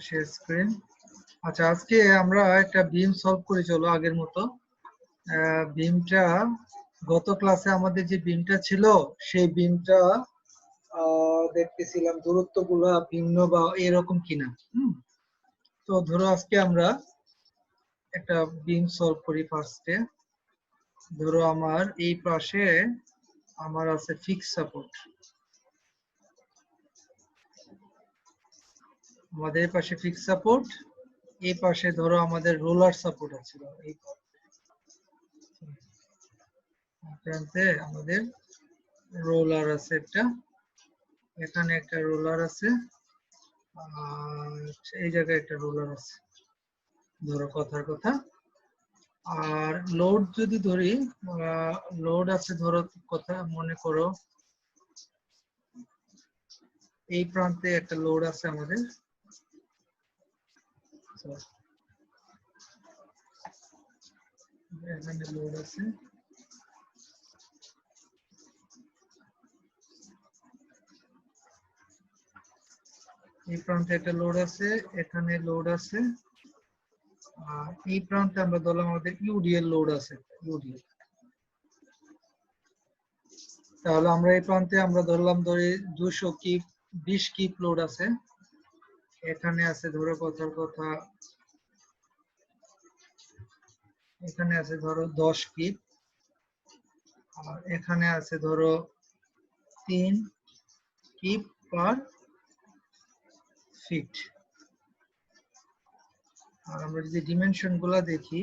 Share screen. আচ্ছা, আজকে আমরা একটা বিম সলভ করি, চলো আগের মতো। বিমটা গত ক্লাসে আমাদের যে বিমটা ছিল সেই বিমটা দেখতেছিলাম দূরত্বগুলো ভিন্ন বা এরকম কিনা। তো ধরো আজকে আমরা একটা বিম সলভ করি। ফার্স্টে ধরো আমার এই পাশে আমার আছে ফিক্স সাপোর্ট, আমাদের পাশে ফিক্স সাপোর্ট, এই পাশে ধরো আমাদের রোলার সাপোর্ট আছে। এই প্রান্তে আমাদের রোলার আছে একটা, এখানে একটা রোলার আছে, আর এই জায়গায় একটা রোলার আছে, ধরো কথার কথা। আর লোড যদি ধরি, লোড আছে ধরো কথা মনে করো এই প্রান্তে একটা লোড আছে আমাদের, এখানে লোড আছে, এই প্রান্তে একটা লোড আছে, এখানে লোড আছে, আর এই প্রান্তে আমরা ধরলাম আমাদের ইউডিএল লোড আছে, ইউডিএল। তাহলে আমরা এই প্রান্তে আমরা ধরলাম ধরি 200 কিপ 20 কিপ লোড আছে, এখানে আছে ধরো কথার কথা, এখানে আছে ধরো 10 কিপ, আর এখানে আছে ধরো 3 কিপ পার ফিট। আর আমরা যদি ডিমেনশন গুলা দেখি,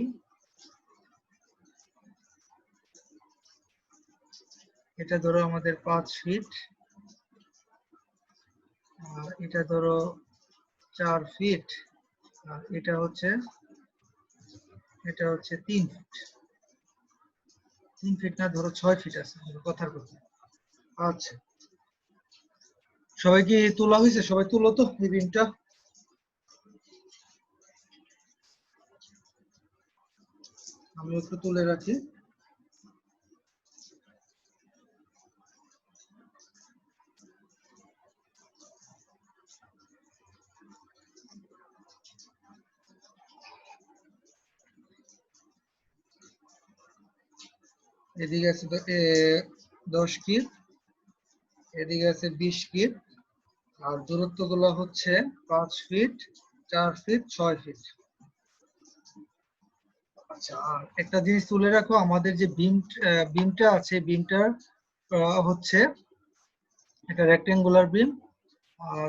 এটা ধরো আমাদের 5 ফিট, আর এটা ধরো 4 ফিট, আর এটা হচ্ছে 3 ফিট। 3 ফিট না, ধরো 6 ফিট আছে কথার কথা। আচ্ছা, সবাই কি তোলা হয়েছে? সবাই তুলো তো এই বিমটা। আমি একটু তুলে রাখি। এদিকে আছে 10 কিপ, এদিকে আছে 20 কিপ, আর দূরত্ব গুলো হচ্ছে 5 ফিট, 4 ফিট, 6 ফিট। আচ্ছা, আর একটা জিনিস তুলে রাখো, আমাদের যে বিমটা আছে, বিমটার হচ্ছে একটা রেক্টেঙ্গুলার বিম,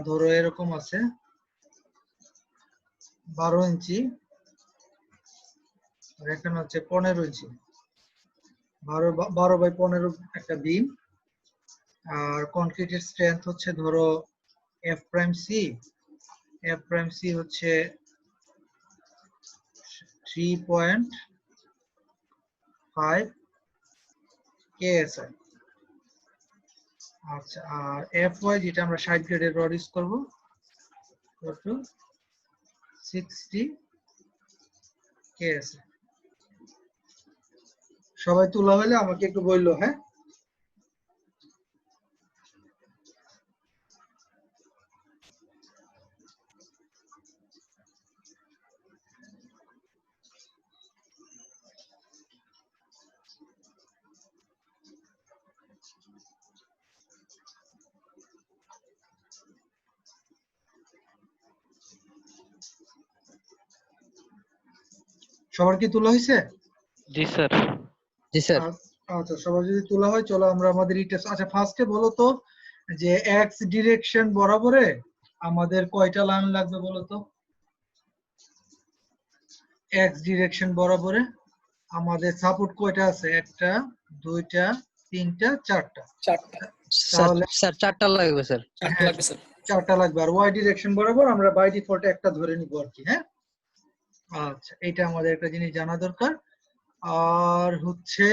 ধরো এরকম আছে 12 ইঞ্চি, আর এখানে হচ্ছে 15 ইঞ্চি, 12 বাই 15 একটা বিম। আর কনক্রিটের স্ট্রেংথ হচ্ছে ধরো F prime C, F prime C হচ্ছে 3.5 কেএসআই। আচ্ছা, আর এফ ওয়াই যেটা আমরা 60 গ্রেডের রড ইউজ করবো 60 কেএসআই। সবাই তোলা হলে আমাকে একটু বললো, হ্যাঁ। সবার কি তোলা হয়েছে? জি স্যার। জি স্যার। আচ্ছা, সবার যদি তোলা হয় চলো আমরা আমাদের রিটেস্ট। আচ্ছা, ফার্স্টে বলো তো যে এক্স ডিরেকশন বরাবরে আমাদের কয়টা লাইন লাগবে বলো তো। এক্স ডিরেকশন বরাবরে আমাদের সাপোর্ট কয়টা আছে? একটা, দুইটা, তিনটা, চারটা। তাহলে স্যার 4টা লাগবে স্যার। 4টা লাগবে স্যার। 4টা লাগবে। আর ওয়াই ডিরেকশন বরাবর আমরা বাই ডিফল্ট একটা ধরে নিব আর কি, হ্যাঁ। আচ্ছা, এটা আমাদের একটা জিনিস জানা দরকার। আর হচ্ছে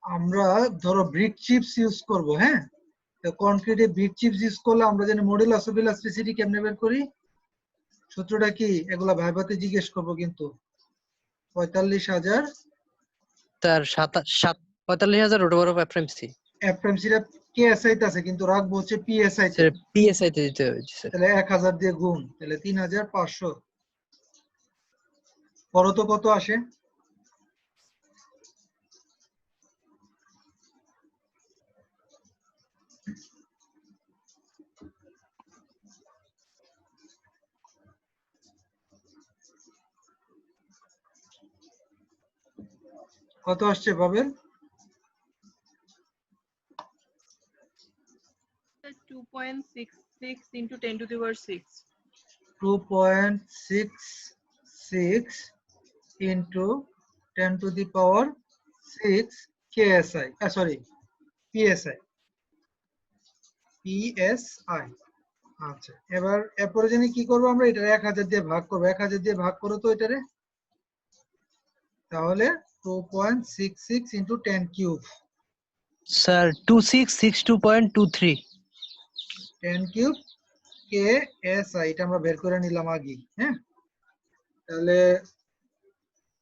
আমরা ধরো ব্রিক চিপস ইউজ করব, হ্যাঁ। তো কনক্রিটে ব্রিক চিপস ইউজ করলে আমরা জানি মডুলাস অফ ইলাস্টিসিটি কেমনে বের করি? সূত্রটা কি? এগুলা ভাইভাতে জিজ্ঞেস করব কিন্তু। 45,000 sir 45,000 root over of F prime C. F prime সিটা কেএসআই তে আছে কিন্তু রাখবো হচ্ছে পিএসআই তে। স্যার পিএসআই তে দিতে হবে। জি স্যার। তাহলে 1000 দিয়ে গুণ, তাহলে 3500। পরে তো কত আসে? কত আসছে পাবেন? 2.66 into 10 to the power 6. 2.66 into 10 to the power 6 KSI, sorry, PSI. PSI। আচ্ছা, এরপরে জানি কি করবো আমরা? এটা 1000 দিয়ে ভাগ করবো। 1000 দিয়ে ভাগ করো তো এটারে, তাহলে 2.66 into 10 cube. Sir 2662.23। 10 cube KSI, এটা আমরা বের করে নিলাম আগে। হ্যাঁ, তাহলে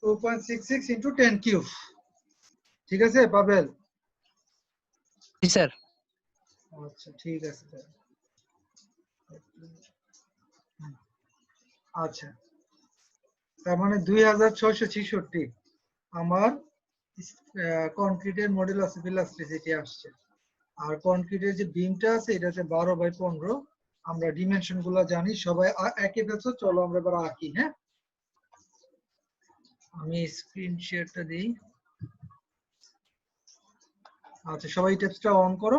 2.66 into 10 কিউব। ঠিক আছে পাবেল? জি স্যার। আচ্ছা ঠিক আছে। আচ্ছা, তার মানে 2666 আমার কনক্রিটের মডুলাস ইলাস্টিসিটি আসছে। আর কনক্রিটের যে বিমটা আছে এটা হচ্ছে 12/15। আমরা ডিমেনশন গুলো জানি, সবাই একে পেছো। চলো আমরা এবার আঁকি। হ্যাঁ, আমি স্ক্রিন শেয়ারটা দিই। আচ্ছা, সবাই টেক্সটটা অন করো।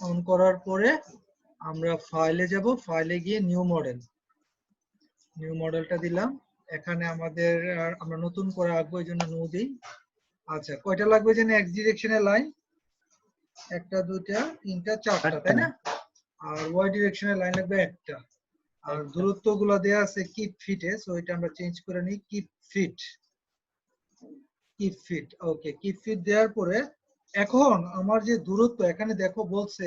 অন করার পরে আমরা ফাইলে যাব, ফাইলে গিয়ে নিউ মডেলটা দিলাম। এখানে আমাদের আমরা নতুন করে আঁকবো, এই জন্য নিউ দিই। আচ্ছা, কয়টা লাগবে জানি এক্স ডিরেকশনের লাইন? 1 2 3 4 তাই না? আর ওয়াই ডিরেকশনের লাইন লাগবে একটা। আর দূরত্ব গুলো দেয়া আছে কিপ ফিটে, সো এটা আমরা চেঞ্জ করে নিই কিপ ফিট। ওকে, কিপ ফিট দেওয়ার পরে এখন আমার যে দূরত্ব এখানে দেখো বলছে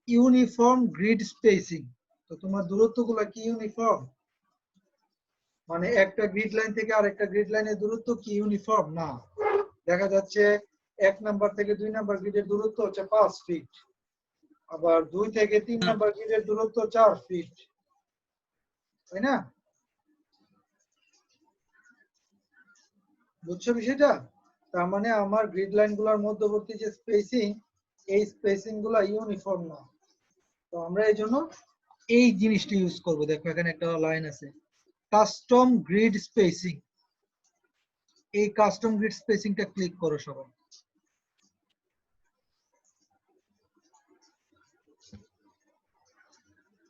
ইউনিফর্ম গ্রিড স্পেসিং। তো তোমার দূরত্বগুলো কি ইউনিফর্ম? মানে একটা গ্রিড লাইন থেকে আরেকটা গ্রিড লাইনের দূরত্ব কি ইউনিফর্ম? না। দেখা যাচ্ছে 1 নাম্বার থেকে 2 নাম্বার গ্রিডের দূরত্ব হচ্ছে 5 ফিট, আবার 2 থেকে 3 নাম্বার গ্রিডের দূরত্ব 4 ফিট, তাই না? বুঝছো বিষয়টা? তার মানে আমার গ্রিড লাইনগুলোর মধ্যবর্তী যে স্পেসিং, এই স্পেসিং গুলো ইউনিফর্ম না। তো আমরা এই জন্য এই জিনিসটা ইউজ করব। দেখো এখানে একটা লাইন আছে, কাস্টম গ্রিড স্পেসিং। এই কাস্টম গ্রিড স্পেসিংটা ক্লিক করো সবাই।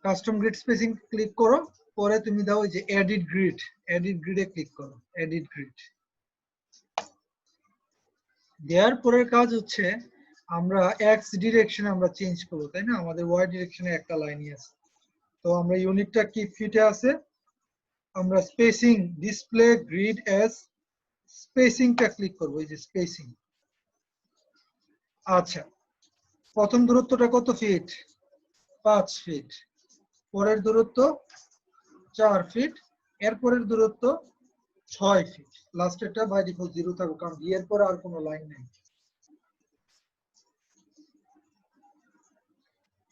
কাস্টম গ্রিড স্পেসিং ক্লিক করো, পরে তুমি দাও যে এডিট গ্রিডে ক্লিক করো। এডিট গ্রিড দেওয়ার পরের কাজ হচ্ছে আমরা এক্স ডিরেকশনে আমরা চেঞ্জ করবো, তাই না? আমাদের ওয়াই ডিরেকশনে একটা লাইনই আছে। তো আমরা ইউনিটটা কি ফিটে আছে, আমরা স্পেসিং ডিসপ্লে গ্রিড এস স্পেসিংটা ক্লিক করবো, এই যে স্পেসিং। আচ্ছা, প্রথম দূরত্বটা কত ফিট? 5 ফিট। পরের দূরত্ব 4 ফিট। এরপরের দূরত্ব 6 ফিট। লাস্টেরটা বাই ডিফল্ট 0 থাকবে, কারণ বি এর পরে আর কোনো লাইন নেই।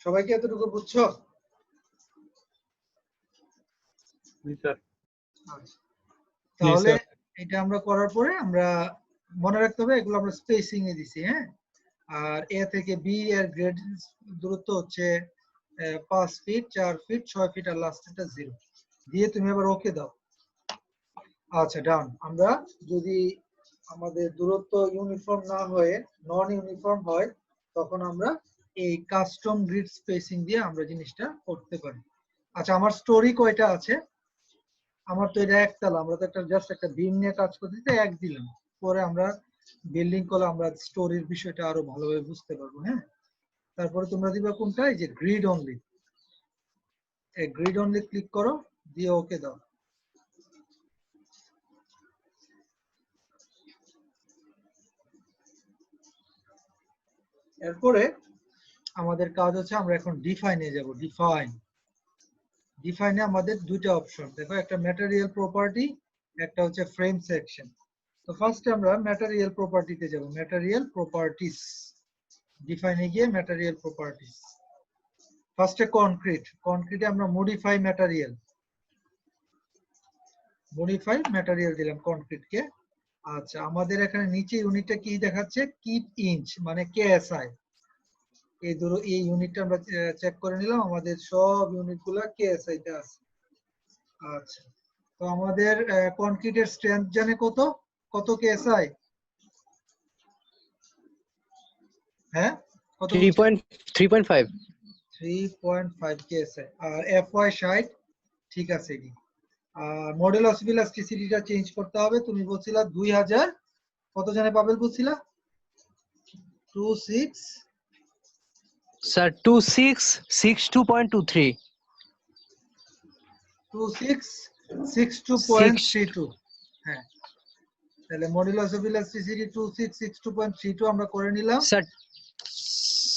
সবাই কি এতটুকু বুঝছো? তাহলে এটা আমরা করার পরে আমরা মনে রাখতে হবে এগুলো আমরা স্পেসিং এ দিছি। হ্যাঁ, আর এ থেকে বি এর গ্রেড দূরত্ব হচ্ছে 5 ফিট, 4 ফিট, 6 ফিট, আর লাস্টেরটা 0 দিয়ে তুমি আবার ওকে দাও। আচ্ছা, ডান। আমরা যদি আমাদের দূরত্ব ইউনিফর্ম না হয়ে নন ইউনিফর্ম হয়, তখন আমরা এই কাস্টম গ্রিড স্পেসিং দিয়ে আমরা জিনিসটা করতে পারি। আচ্ছা, আমার স্টোরি কয়টা আছে? আমার তো এটা একতলা, আমরা তো একটা জাস্ট একটা বিম নিয়ে কাজ করতে এক দিলাম। পরে আমরা বিল্ডিং করলে আমরা স্টোরির বিষয়টা আরো ভালোভাবে বুঝতে পারবো। হ্যাঁ, তারপরে তোমরা দিবা কোনটা? এই যে গ্রিড অনলি। এই গ্রিড অনলি ক্লিক করো, দিয়ে ওকে দাও। এরপরে আমাদের কাজ হচ্ছে আমরা এখন ডিফাইনে যাব। ডিফাইনে আমাদের দুইটা অপশন দেখো, একটা ম্যাটেরিয়াল প্রপার্টি, একটা হচ্ছে ফ্রেম সেকশন। তো ফার্স্ট আমরা ম্যাটেরিয়াল প্রপার্টিতে যাব। ম্যাটেরিয়াল প্রপার্টিস, ডিফাইনে গিয়ে ম্যাটেরিয়াল প্রপার্টিজ। ফার্স্টে কনক্রিটে আমরা মডিফাই ম্যাটেরিয়াল দিলাম কনক্রিটকে। আচ্ছা, আমাদের এখানে নিচে ইউনিটটা কি দেখাচ্ছে, কিপ ইঞ্চ মানে কেএসআই। এই ধরো এই ইউনিটটা আমরা চেক করে নিলাম, আমাদের সব ইউনিটগুলো কেএসআই তে আছে। আচ্ছা, তো আমাদের কনক্রিটের স্ট্রেংথ জানে কত কেএসআই? হ্যাঁ, কত? 3.5 3.5 কেএসআই। আর এফওয়াই 60, ঠিক আছে। এটি মডুলাস অফ ইলাস্টিসিটিটা চেঞ্জ করতে হবে। তুমি বলছিলা 2000 কত জানে পাবেল বলছিলা? 26 স্যার 2662.23 2662.32। হ্যাঁ, তাহলে মডুলাস অফ ইলাস্টিসিটি 2662.32 আমরা করে নিলাম। স্যার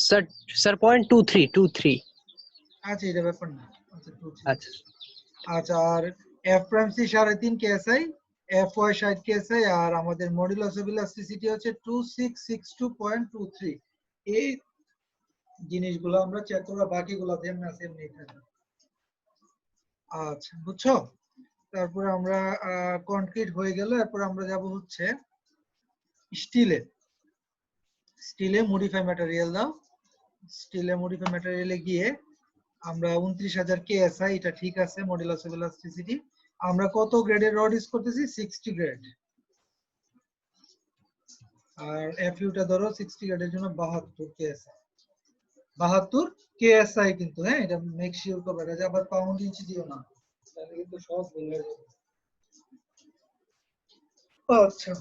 স্যার স্যার 0.23 আচ্ছা, এটা ব্যাপার না। আচ্ছা 23। আচ্ছা আচ্ছা, আর F prime C 3.5 KSI, F Y 60 KSI, আর আমাদের মডুলাস অফ ইলাস্টিসিটি হচ্ছে 2662.23। এই জিনিসগুলো আমরা চেক করব, বাকিগুলো যেমন আছে এমনি থাকবে। আচ্ছা, বুঝছো? তারপরে আমরা কনক্রিট হয়ে গেল, এরপর আমরা যাব হচ্ছে স্টিলে মডিফাই ম্যাটেরিয়াল দাও। স্টিলে মডিফাই ম্যাটেরিয়ালে গিয়ে আমরা 29000 কেএসআই, এটা ঠিক আছে। মডুলাস অফ ইলাস্টিসিটি আমরা কত গ্রেডের রড ইউজ করতেছি? 60 গ্রেড। আর এফইউটা ধরো 60 গ্রেডের জন্য 72 কেএসআই। 72 কেএসআই কিন্তু, হ্যাঁ, এটা মেক শিওর করবে, এটা আবার পাউন্ড ইঞ্চি দিও না, তাহলে কিন্তু সব ভুল হয়ে যাবে। আচ্ছা,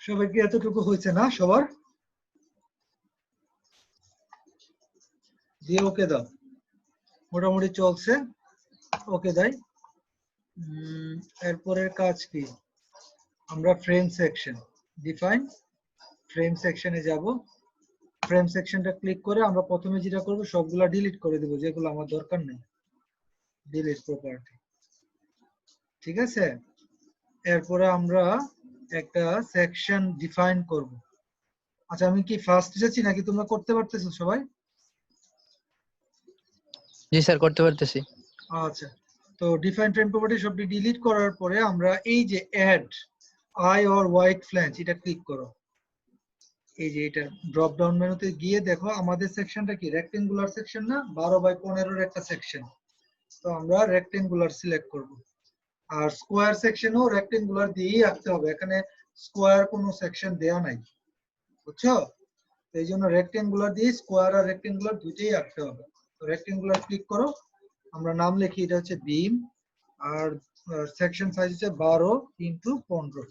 সবাই কি এতটুকু হয়েছে না? সবার দিয়ে ওকে দাও, মোটামুটি চলছে, ওকে দাই। এরপরের কাজ কি? আমরা ফ্রেম সেকশন ডিফাইন, ফ্রেম সেকশনে যাব। ফ্রেম সেকশনটা ক্লিক করে আমরা প্রথমে যেটা করব, সবগুলা ডিলিট করে দেব যেগুলো আমার দরকার নেই, ডিলিট প্রপার্টি, ঠিক আছে। এরপরে আমরা একটা সেকশন ডিফাইন করব। আচ্ছা, আমি কি ফার্স্ট যাচ্ছি নাকি তোমরা করতে পারতেছো সবাই? জি স্যার, করতে পারতেছি। আচ্ছা, তো ডিফাইন ফ্রেম প্রপার্টি সবটি ডিলিট করার পরে আমরা এই যে add I or wide flange, এটা ক্লিক করো। এই যে এটা ড্রপ ডাউন মেনুতে গিয়ে দেখো আমাদের সেকশনটা কি রেক্টেঙ্গুলার সেকশন না, 12x15 একটা সেকশন। তো আমরা রেক্টেঙ্গুলার সিলেক্ট করব। আর স্কোয়ার সেকশনও রেক্টেঙ্গুলার দিয়েই রাখতে হবে, এখানে স্কোয়ার কোনো সেকশন দেয়া নাই, বুঝছো? এই জন্য রেক্টেঙ্গুলার দিয়ে স্কোয়ার আর রেক্টেঙ্গুলার দুইটাই রাখতে হবে। তো রেক্টেঙ্গুলার ক্লিক করো, আমরা নাম লিখি এটা হচ্ছে বিম, আর সেকশন সাইজ হচ্ছে 12x15।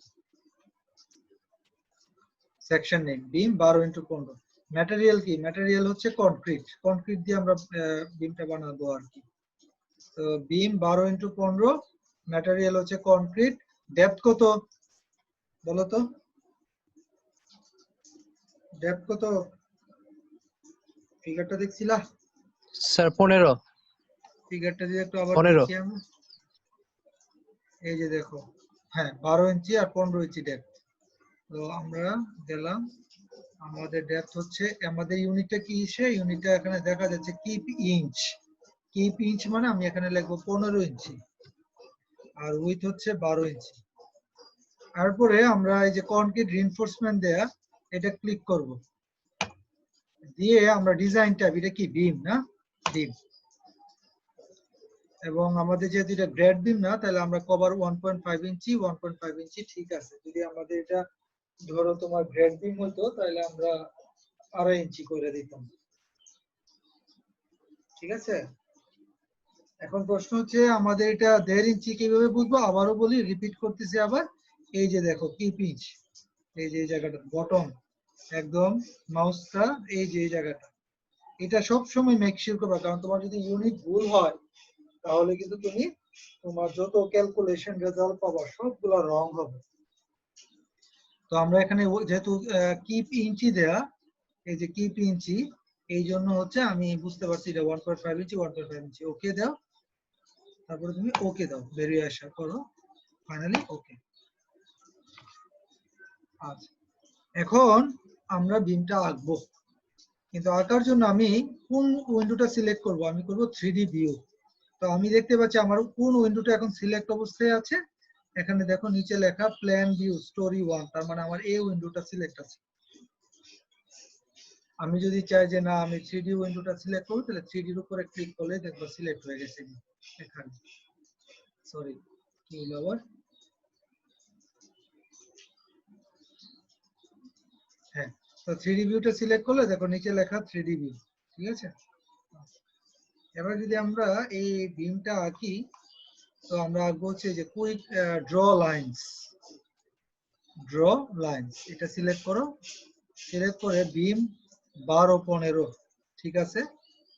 সেকশন নেম বিম 12x15। ম্যাটেরিয়াল কি? ম্যাটেরিয়াল হচ্ছে কনক্রিট দিয়ে আমরা বিমটা বানাবো আর কি। তো বিম 12x15, ম্যাটেরিয়াল হচ্ছে কনক্রিট। ডেপথ কত বলো তো? ডেপথ কত? ফিগারটা দেখছিলা? স্যার 15। ফিগারটা যদি একটু আবার 15 দেখি আমরা, এই যে দেখো, হ্যাঁ 12 ইঞ্চি আর 15 ইঞ্চি ডেপথ। তো আমরা গেলাম, আমাদের ডেপথ হচ্ছে, আমাদের ইউনিটটা কি, সে ইউনিটটা এখানে দেখা যাচ্ছে কিপ ইঞ্চ। কিপ ইঞ্চ মানে আমি এখানে লিখবো 15 ইঞ্চি, আর উইথ হচ্ছে 12 ইঞ্চি। তারপরে আমরা এই যে কনক্রিট রিইনফোর্সমেন্ট দেয়া, এটা ক্লিক করব। দিয়ে আমরা ডিজাইন ট্যাব, এটা কি বিম না? বিম। এবং আমাদের যেহেতু এটা গ্রেড বিম না, তাহলে আমরা কভার 1.5 ইঞ্চি, 1.5 ইঞ্চি ঠিক আছে। যদি আমাদের এটা ধরো তোমার গ্রেড বিম হতো, তাহলে আমরা 2.5 ইঞ্চি করে দিতাম, ঠিক আছে। এখন প্রশ্ন হচ্ছে আমাদের এটা 1.5 ইঞ্চি কিভাবে বুঝবো? আবারও বলি, রিপিট করতেছি আবার। এই যে দেখো কি পিচ, এই যে এই জায়গাটা বটম, একদম মাউসটা এই যে এই জায়গাটা, এটা সব সময় মেক শিওর করবে, কারণ তোমার যদি ইউনিট ভুল হয় তাহলে কিন্তু তুমি তোমার যত ক্যালকুলেশন রেজাল্ট পাবা সবগুলো রং হবে। তো আমরা এখানে যেহেতু কিপ ইঞ্চি দেয়া, এই যে কিপ ইঞ্চি, এই জন্য হচ্ছে আমি বুঝতে পারছি এটা 1.5 ইঞ্চি, 1.5 ইঞ্চি। ওকে দাও, তারপরে তুমি ওকে দাও, বেরিয়ে আসা করো, ফাইনালি ওকে। আচ্ছা, এখন আমরা বিমটা আঁকবো, কিন্তু আঁকার জন্য আমি কোন উইন্ডোটা সিলেক্ট করব? আমি করব 3D ভিউ। তো আমি দেখতে পাচ্ছি আমার কোন উইন্ডোটা এখন সিলেক্ট অবস্থায় আছে। এখানে দেখো নিচে লেখা প্ল্যান ভিউ স্টোরি 1, তার মানে আমার এই উইন্ডোটা সিলেক্ট আছে। আমি যদি চাই যে না আমি 3D উইন্ডোটা সিলেক্ট করব, তাহলে 3D এর উপরে ক্লিক করলে দেখবো সিলেক্ট হয়ে গেছে এখানে। সরি, কি হলো আবার? হ্যাঁ, তো 3D ভিউটা সিলেক্ট করলে দেখো নিচে লেখা 3D ভিউ, ঠিক আছে। এবার যদি আমরা এই বিমটা আঁকি, তো আমরা আঁকবো হচ্ছে যে quick draw lines. Draw lines এটা সিলেক্ট করো, সিলেক্ট করে বিম 12-15, ঠিক আছে।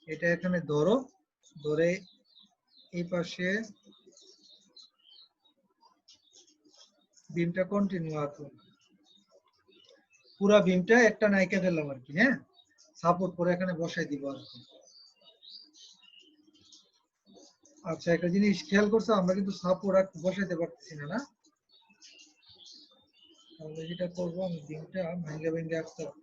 এটা এখানে ধরো, ধরে এই পাশে বিমটা কন্টিনিউ আঁকো, পুরা বিমটা একটা নাইকা ফেললাম আর কি। হ্যাঁ, সাপোর্ট করে এখানে বসাই দিব আর কি। আচ্ছা, একটা জিনিস খেয়াল করছো, আমরা কিন্তু সাপোর্ট বসাইতে পারতেছি না, না? আমরা যেটা করবো, আমি বিমটা ভাঙ্গে ভাঙ্গে আঁকতে হবে।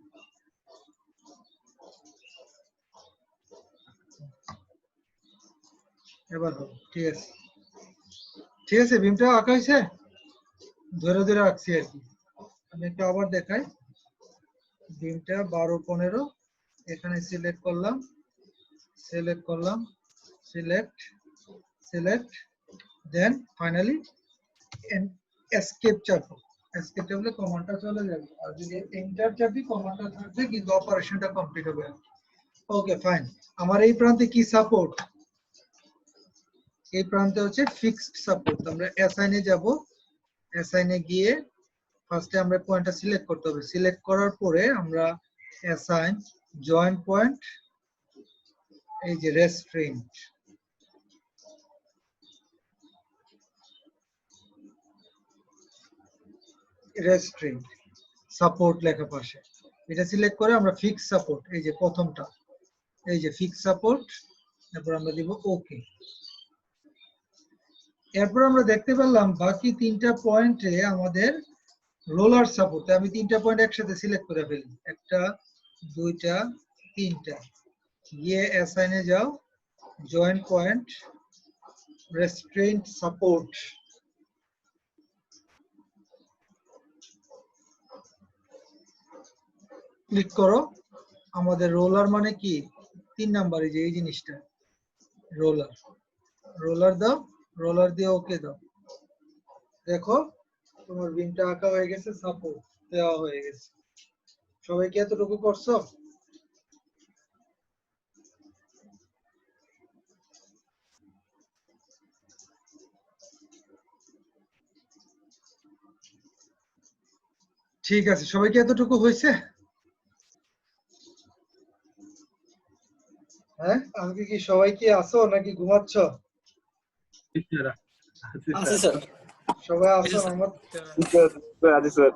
এবার হবে, ঠিক আছে, ঠিক আছে। বিমটা আঁকা হয়েছে, ধরে ধরে আঁকছি আর কি। আমি একটু আবার দেখাই। বিমটা 12-15 এখানে সিলেক্ট করলাম, সিলেক্ট করলাম, select, select, then finally escape চাপো। এসকেপ চাপলে কমান্ডটা চলে যাবে, আর যদি এন্টার চাপি কমান্ডটা থাকবে, কিন্তু অপারেশনটা কমপ্লিট হবে। ওকে, ফাইন। আমার এই প্রান্তে কি সাপোর্ট? এই প্রান্তে হচ্ছে ফিক্সড সাপোর্ট। আমরা অ্যাসাইনে যাব, অ্যাসাইনে গিয়ে ফার্স্টে আমরা পয়েন্টটা সিলেক্ট করতে হবে। সিলেক্ট করার পরে আমরা অ্যাসাইন জয়েন্ট পয়েন্ট, এই যে রেস্ট্রেন্ট, রেস্ট্রেন্ট সাপোর্ট লেখা পাশে, এটা সিলেক্ট করে আমরা ফিক্স সাপোর্ট, এই যে প্রথমটা, এই যে ফিক্স সাপোর্ট, তারপর আমরা দিব ওকে। এরপর আমরা দেখতে পেলাম বাকি তিনটা পয়েন্টে আমাদের রোলার সাপোর্ট। আমি তিনটা পয়েন্ট একসাথে সিলেক্ট করে ফেলি, একটা, দুইটা, তিনটা। গিয়ে অ্যাসাইনে যাও, joint point, restrained support, click করো। আমাদের রোলার মানে কি? 3 নাম্বারে যে এই জিনিসটা রোলার, রোলার দাও, রোলার দিয়ে ওকে দাও। দেখো তোমার বিমটা আঁকা হয়ে গেছে, সাপোর্ট দেওয়া হয়ে গেছে। সবাই কি এতটুকু করছো? ঠিক আছে, সবাই কি এতটুকু হয়েছে? হ্যাঁ, আমি কি সবাই কি আছো নাকি ঘুমাচ্ছ? আছে স্যার। সবাই আছো? আমার আছে স্যার।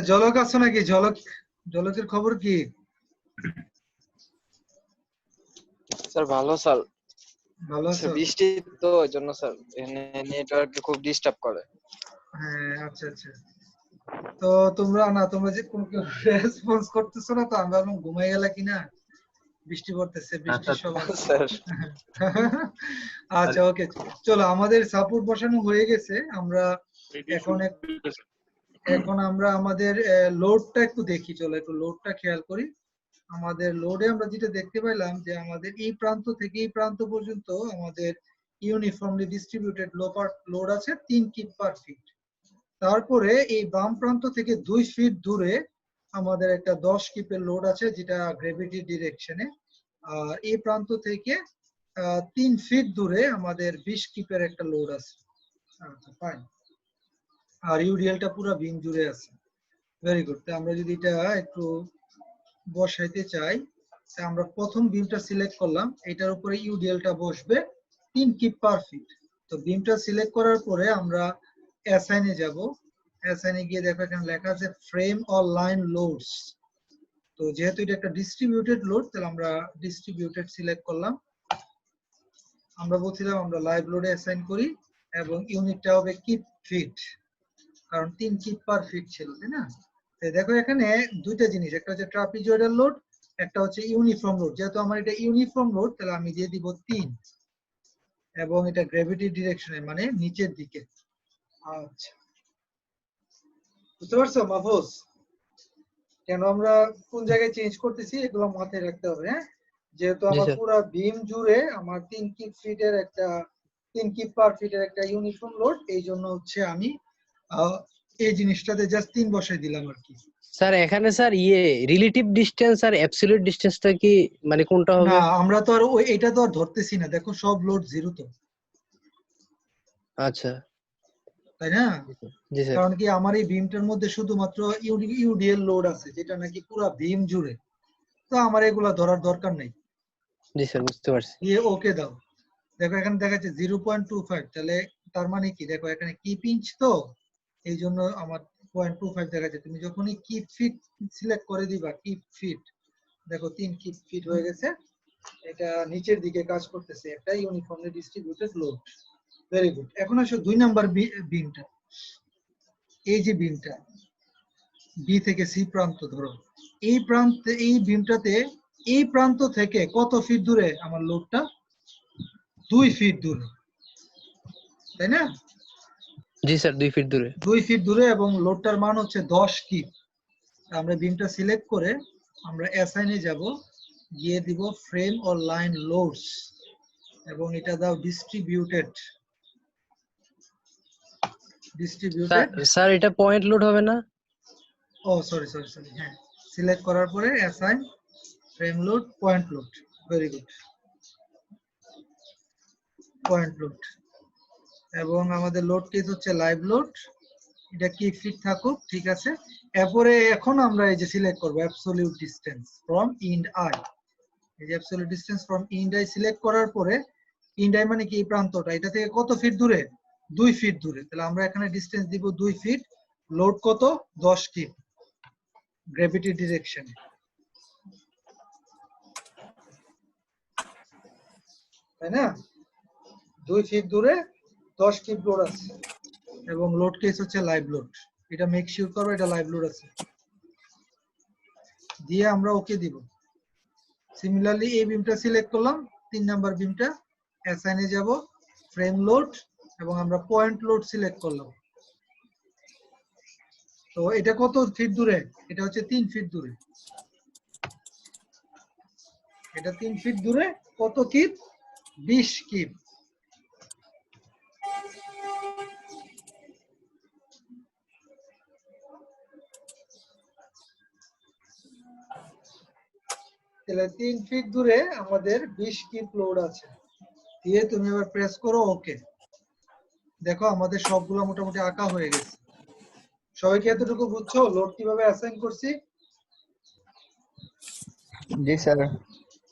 ঝলক আছো নাকি? ঝলক, ঝলকের খবর কি? স্যার ভালো স্যার। ভালো স্যার আছো? বৃষ্টি তো ওই জন্য স্যার এখানে নেটওয়ার্ক খুব ডিস্টার্ব করে। হ্যাঁ, আচ্ছা আচ্ছা। তো তোমরা যে কোনো রেসপন্স করতেছো না, তো আমি ভাবলাম ঘুমাই গেলা কিনা। বৃষ্টি পড়তেছে, বৃষ্টির সময়। স্যার আচ্ছা, ওকে, চলো আমাদের সাপোর্ট বসানো হয়ে গেছে। আমরা এখন এখন আমরা আমাদের লোডটা একটু দেখি। চলো একটু লোডটা খেয়াল করি। আমাদের লোডে আমরা যেটা দেখতে পেলাম যে আমাদের এই প্রান্ত থেকে এই প্রান্ত পর্যন্ত আমাদের ইউনিফর্মলি ডিস্ট্রিবিউটেড লোড আছে 3 কিপ পার ফিট। তারপরে এই বাম প্রান্ত থেকে 2 ফিট দূরে আমাদের একটা 10 কিপের লোড আছে, যেটা গ্র্যাভিটি ডিরেকশনে। আর এই প্রান্ত থেকে 3 ফিট দূরে আমাদের 20 কিপের একটা লোড আছে। আচ্ছা, ফাইন। আর ইউডিএলটা পুরো বিম জুড়ে আছে। Very good. আমরা যদি এটা একটু বসাইতে চাই, আমরা প্রথম বিমটা সিলেক্ট করলাম, এটার উপরে ইউডিএলটা বসবে 3 কিপ পার ফিট। তো বিমটা সিলেক্ট করার পরে আমরা অ্যাসাইনে যাব। অ্যাসাইনে গিয়ে দেখো এখানে লেখা আছে ফ্রেম অর লাইন লোডস। তো যেহেতু এটা একটা ডিস্ট্রিবিউটেড লোড, তাহলে আমরা ডিস্ট্রিবিউটেড সিলেক্ট করলাম। আমরা বলছিলাম আমরা লাইভ লোডে অ্যাসাইন করি, এবং ইউনিটটা হবে কিপ ফিট, কারণ 3 কিপ পার ফিট ছিল, তাই না? এই দেখো এখানে দুইটা জিনিস, একটা হচ্ছে ট্রাপিজয়েডাল লোড, একটা হচ্ছে ইউনিফর্ম লোড। যেহেতু আমার এটা ইউনিফর্ম লোড, তাহলে আমি দিয়ে দিব 3, এবং এটা গ্র্যাভিটি ডিরেকশনে মানে নিচের দিকে। আচ্ছা, বুঝতে পারছো মাহফুজ? কেন আমরা কোন জায়গায় চেঞ্জ করতেছি এগুলো মাথায় রাখতে হবে, হ্যাঁ? যেহেতু জি আমার স্যার। পুরো বিম জুড়ে আমার 3 কিপ ফিটের একটা 3 কিপ পার ফিটের একটা ইউনিফর্ম লোড, এই জন্য হচ্ছে আমি এই জিনিসটাতে জাস্ট 3 বসাই দিলাম আর কি। স্যার এখানে স্যার রিলেটিভ ডিসটেন্স আর অ্যাবসলিউট ডিসটেন্সটা কি মানে কোনটা না, হবে? আমরা তো আর এটা তো আর ধরতেছি না, দেখো সব লোড জিরো তো, আচ্ছা। তাই না? জি স্যার। কারণ কি আমার এই বিমটার মধ্যে শুধুমাত্র ইউডিএল লোড আছে, যেটা নাকি পুরো বিম জুড়ে, তো আমার এগুলা ধরার দরকার নেই। জি স্যার, বুঝতে পারছি। দিয়ে ওকে দাও। দেখো এখানে দেখা যাচ্ছে 0.25, তাহলে তার মানে কি, দেখো এখানে কি পিঞ্চ তো, এই জন্য আমার 0.25 দেখা যাচ্ছে। তুমি যখনই কিপ ফিট সিলেক্ট করে দিবা, কিপ ফিট, দেখো 3 কিপ ফিট হয়ে গেছে। এটা নিচের দিকে কাজ করতেছে, একটা uniformly distributed load. Very good. এখন আসো 2 নাম্বার বিমটা। এই যে বিমটা বি থেকে সি প্রান্ত ধরো, এই প্রান্তে এই বিমটাতে এই প্রান্ত থেকে কত ফিট দূরে আমার লোডটা? 2 ফিট দূরে, তাই না? জি স্যার, 2 ফিট দূরে। 2 ফিট দূরে, এবং লোডটার মান হচ্ছে 10 কিপ। আমরা বিমটা সিলেক্ট করে আমরা অ্যাসাইনে যাব, গিয়ে দিব ফ্রেম অর লাইন লোডস, এবং এটা দাও ডিস্ট্রিবিউটেড। স্যার স্যার এটা পয়েন্ট লোড হবে না? ও সরি সরি সরি, হ্যাঁ, সিলেক্ট করার পরে assign frame load point load. Very good, point load. এবং আমাদের লোড কেস হচ্ছে লাইভ লোড, এটা কি ফিট থাকুক, ঠিক আছে। এরপরে এখন আমরা এই যে সিলেক্ট করব অ্যাবসলিউট ডিসটেন্স ফ্রম ইন্ড আই। এই যে absolute distance from ইন্ড I select করার পরে, ইন্ড আই মানে কি এই প্রান্তটা, এটা থেকে কত ফিট দূরে? 2 ফিট দূরে। তাহলে আমরা এখানে ডিসটেন্স দিব 2 ফিট, লোড কত? 10 কিপ, গ্র্যাভিটি ডিরেকশনে, তাই না? 2 ফিট দূরে 10 কিপ লোড আছে, এবং লোড কেস হচ্ছে লাইভ লোড। এটা মেক শিওর করো এটা লাইভ লোড আছে, দিয়ে আমরা ওকে দিব। সিমিলারলি এই বিমটা সিলেক্ট করলাম, 3 নাম্বার বিমটা, অ্যাসাইনে যাব, ফ্রেম লোড, এবং আমরা পয়েন্ট লোড সিলেক্ট করলাম। তো এটা কত ফিট দূরে? এটা হচ্ছে 3 ফিট দূরে। এটা 3 ফিট দূরে, কত কিপ? 20 কিপ। তাহলে 3 ফিট দূরে আমাদের 20 কিপ লোড আছে। দিয়ে তুমি এবার প্রেস করো ওকে। দেখো আমাদের সবগুলো মোটামুটি আঁকা হয়ে গেছে। সবাই কি এতটুকু বুঝছো লোড কিভাবে অ্যাসাইন করছি? জি স্যার।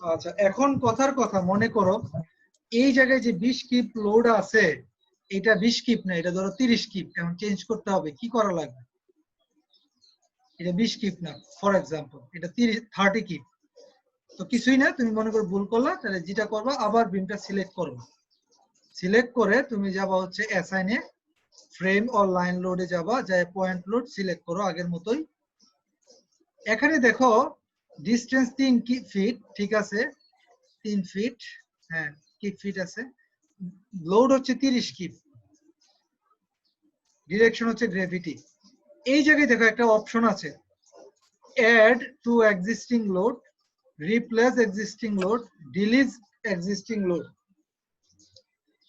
আচ্ছা, এখন কথার কথা, মনে করো এই জায়গায় যে 20 কিপ লোড আছে, এটা 20 কিপ না, এটা ধরো 30 কিপ, এখন চেঞ্জ করতে হবে, কি করা লাগবে? এটা 20 কিপ না, ফর এক্সাম্পল এটা 30 কিপ। তো কিছুই না, তুমি মনে করো ভুল করলা, তাহলে যেটা করবা আবার বিমটা সিলেক্ট করবা। সিলেক্ট করে তুমি যাবা হচ্ছে অ্যাসাইনে, ফ্রেম অর লাইন লোডে যাবা, যায় পয়েন্ট লোড সিলেক্ট করো আগের মতোই। এখানে দেখো ডিসটেন্স 3 ফিট, ঠিক আছে, 3 ফিট, হ্যাঁ কিপ ফিট আছে, লোড হচ্ছে 30 কিপ, ডিরেকশন হচ্ছে গ্র্যাভিটি। এই জায়গায় দেখো একটা অপশন আছে, add to existing load, replace existing load, delete existing load.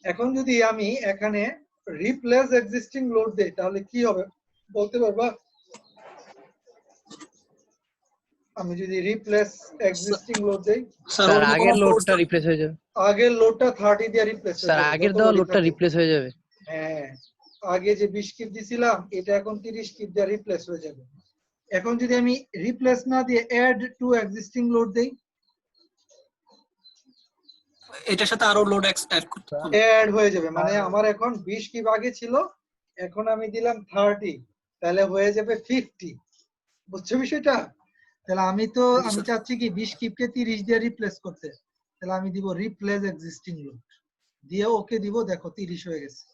এখন যদি আমি এখানে রিপ্লেস এক্সিস্টিং লোড দেই তাহলে কি হবে বলতে পারবা? আমি যদি রিপ্লেস এক্সিস্টিং লোড দেই, স্যার আগের লোডটা রিপ্লেস হয়ে যাবে। আগের লোডটা 30 দিয়ে রিপ্লেস হয়ে স্যার যাবে, আগের যত দেওয়া বডি লোডটা থাকে। রিপ্লেস হয়ে যাবে। হ্যাঁ, আগে যে 20 কিপ দিছিলাম এটা এখন 30 কিপ দিয়ে রিপ্লেস হয়ে যাবে। এখন যদি আমি রিপ্লেস না দিয়ে অ্যাড টু এক্সিস্টিং লোড দেই, এটার সাথে আরো লোড অ্যাড করতে হবে। অ্যাড হয়ে যাবে, মানে আমার এখন 20 কিপ আগে ছিল, এখন আমি দিলাম 30, তাহলে হয়ে যাবে 50। বুঝছো বিষয়টা? তাহলে আমি চাচ্ছি কি 20 কিপকে 30 দিয়ে রিপ্লেস করতে, তাহলে আমি দিব রিপ্লেস এক্সিস্টিং লোড, দিয়ে ওকে দিব, দেখো 30 হয়ে গেছে।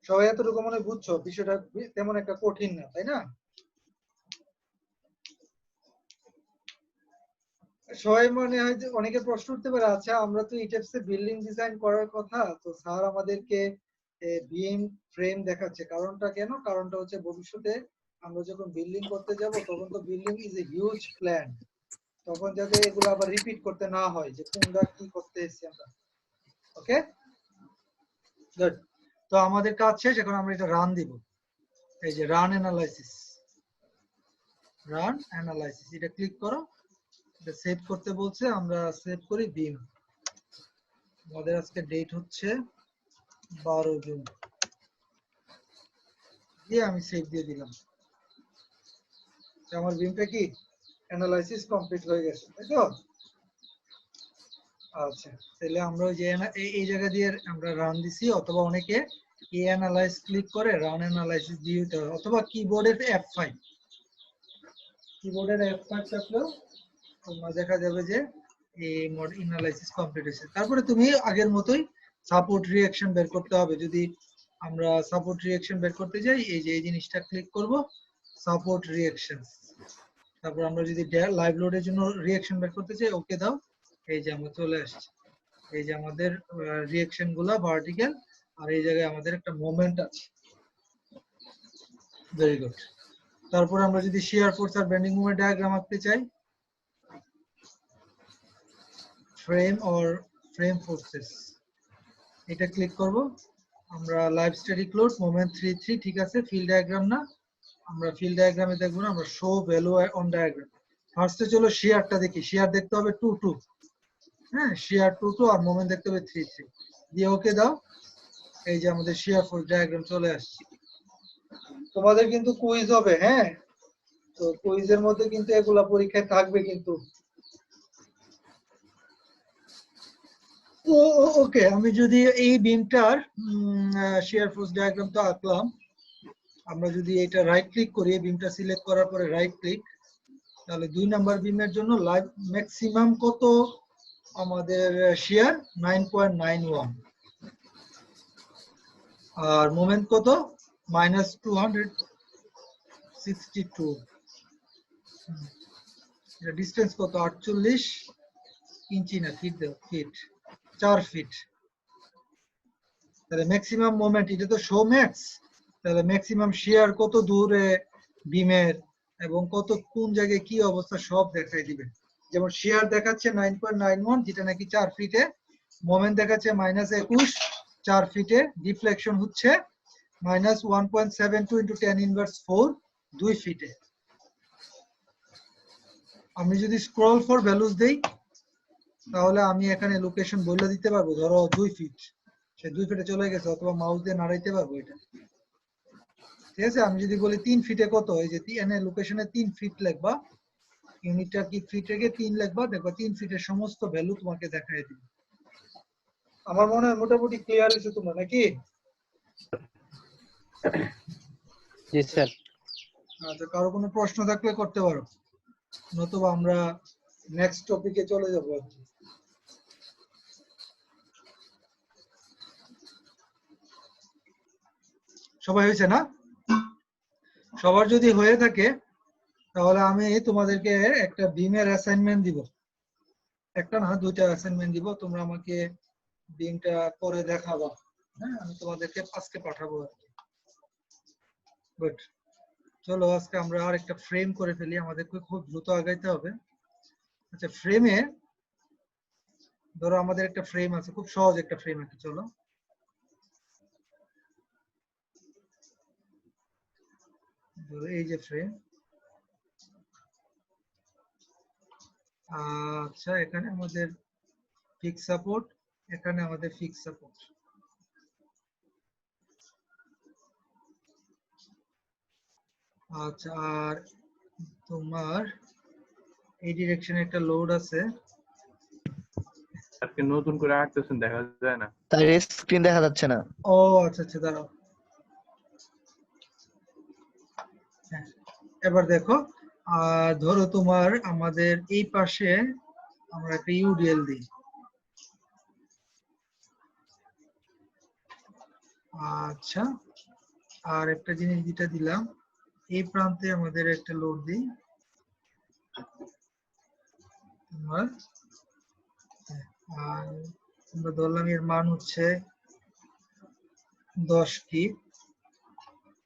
সবাই এতটুকু মনে বুঝছো? বিষয়টা তেমন একটা কঠিন না, তাই না? সবাই মনে হয় যে অনেকের প্রশ্ন উঠতে পারে, আচ্ছা আমরা তো ইটেপস এ বিল্ডিং ডিজাইন করার কথা, তো স্যার আমাদেরকে বিম ফ্রেম দেখাচ্ছে, কারণটা কেন? কারণটা হচ্ছে ভবিষ্যতে আমরা যখন বিল্ডিং করতে যাব তখন তো building is a huge plan, তখন যাতে এগুলো আবার রিপিট করতে না হয় যে কোনটা কি করতে এসেছি আমরা। ওকে, গুড। তো আমাদের কাজ শেষ, এখন আমরা এটা রান দিব। এই যে রান অ্যানালাইসিস, এটা ক্লিক করো। এটা সেভ করতে বলছে, আমরা সেভ করি বিম। আমাদের আজকে ডেট হচ্ছে 12 জুন, দিয়ে আমি সেভ দিয়ে দিলাম। আমার বিমটা কি অ্যানালাইসিস কমপ্লিট হয়ে গেছে, তাই তো? আচ্ছা, তাহলে আমরা ওই যে এই জায়গা দিয়ে আমরা রান দিছি, অথবা অনেকে এই অ্যানালাইজ ক্লিক করে রান অ্যানালাইসিস দিয়ে দিতে হয়, অথবা কিবোর্ডের F5, কিবোর্ডের F5 চাপলেও তোমার দেখা যাবে যে এই মোড অ্যানালাইসিস কমপ্লিট হয়েছে। তারপরে তুমি আগের মতোই সাপোর্ট রিঅ্যাকশন বের করতে হবে। যদি আমরা সাপোর্ট রিঅ্যাকশন বের করতে যাই, এই যে এই জিনিসটা ক্লিক করব, সাপোর্ট রিঅ্যাকশন। তারপর আমরা যদি লাইভ লোডের জন্য রিঅ্যাকশন বের করতে চাই, ওকে দাও, এই যে আমরা চলে আসছে। এই যে আমাদের রিঅ্যাকশন গুলা ভার্টিক্যাল, আর এই জায়গায় আমাদের একটা মোমেন্ট আছে। Very good. তারপর আমরা যদি শিয়ার ফোর্স আর বেন্ডিং মোমেন্ট ডায়াগ্রাম আঁকতে চাই, ফ্রেম অর ফ্রেম ফোর্সেস, এটা ক্লিক করব। আমরা লাইভ স্ট্যাটিক লোড মোমেন্ট 3 ঠিক আছে, ফিল্ড ডায়াগ্রাম না, আমরা ফিল্ড ডায়াগ্রামে দেখবো না, আমরা শো ভ্যালু অন ডায়াগ্রাম। ফার্স্টে চলো শিয়ারটা দেখি, শিয়ার দেখতে হবে 2 হ্যাঁ, শিয়ার 2 আর মোমেন্ট দেখতে হবে 3 দিয়ে ওকে দাও। এই যে আমাদের শিয়ার ফোর্স ডায়াগ্রাম চলে আসছে। তোমাদের কিন্তু কুইজ হবে, হ্যাঁ, তো কুইজের মধ্যে কিন্তু এগুলা পরীক্ষায় থাকবে কিন্তু। ওকে, আমি যদি এই বিমটার শিয়ার ফোর্স ডায়াগ্রামটা আঁকলাম, আমরা যদি এটা রাইট ক্লিক করি, বিমটা সিলেক্ট করার পরে রাইট ক্লিক, তাহলে 2 নাম্বার বিমের জন্য লাইভ ম্যাক্সিমাম কত আমাদের শিয়ার 9.91, আর মোমেন্ট কত -262, ডিসটেন্স কত 48 ইঞ্চি না ফিট, দেও ফিট, 4 ফিট। তাহলে ম্যাক্সিমাম মোমেন্ট, এটা তো শো ম্যাক্স, তাহলে ম্যাক্সিমাম শিয়ার কত দূরে বিমের এবং কত কোন জায়গায় কি অবস্থা সব দেখাই দিবে। যেমন শিয়ার দেখাচ্ছে 9.91, যেটা নাকি 4 ফিটে, মোমেন্ট দেখাচ্ছে -21 4 ফিটে, ডিফ্লেকশন হচ্ছে -1.72 × 10⁻⁴ 2 ফিটে। আমি যদি স্ক্রল ফর ভ্যালুস দেই, তাহলে আমি এখানে লোকেশন বলে দিতে পারবো, ধরো 2 ফিট, সে 2 ফিটে চলে গেছে, অথবা মাউস দিয়ে নাড়াইতে পারবো এটা, ঠিক আছে। আমি যদি বলি 3 ফিটে কত, এই যে এখানে লোকেশনে 3 ফিট লিখবা, ইউনিটটা কি ফিট রেখে 3 লিখবা, দেখো 3 ফিটের সমস্ত ভ্যালু তোমাকে দেখাই দিবে। আমার মনে হয় মোটামুটি ক্লিয়ার হয়েছে তোমরা, নাকি? জি স্যার। আচ্ছা, কারো কোনো প্রশ্ন থাকলে করতে পারো, নতুবা আমরা নেক্সট টপিকে চলে যাবো আর কি। সবাই হয়েছে না? সবার যদি হয়ে থাকে, তাহলে আমি তোমাদেরকে একটা বিমের অ্যাসাইনমেন্ট দিব, একটা না 2টা অ্যাসাইনমেন্ট দিব, তোমরা আমাকে বিমটা করে দেখাবা, হ্যাঁ, আমি তোমাদেরকে আজকে পাঠাবো আর কি। গুড, চলো আজকে আমরা আর একটা ফ্রেম করে ফেলি, আমাদেরকে খুব দ্রুত আগাইতে হবে। আচ্ছা, ফ্রেমে ধরো আমাদের একটা ফ্রেম আছে, খুব সহজ একটা ফ্রেম আছে, চলো ধরো এই যে ফ্রেম। আচ্ছা, এখানে আমাদের ফিক্স সাপোর্ট, এখানে আমাদের ফিক্স সাপোর্ট। আচ্ছা, আর তোমার এই ডিরেকশনে একটা লোড আছে। আজকে নতুন করে আঁকতেছেন, দেখা যায় না, তার স্ক্রিন দেখা যাচ্ছে না। ও আচ্ছা আচ্ছা, দাঁড়াও, হ্যাঁ, এবার দেখো। ধরো তোমার আমাদের এই পাশে আমরা একটা ইউডিএল দিই। আচ্ছা, আর একটা জিনিস যেটা দিলাম, এই প্রান্তে আমাদের একটা লোড দিই তোমার আমরা ধরলাম এর মান হচ্ছে 10 কিপ,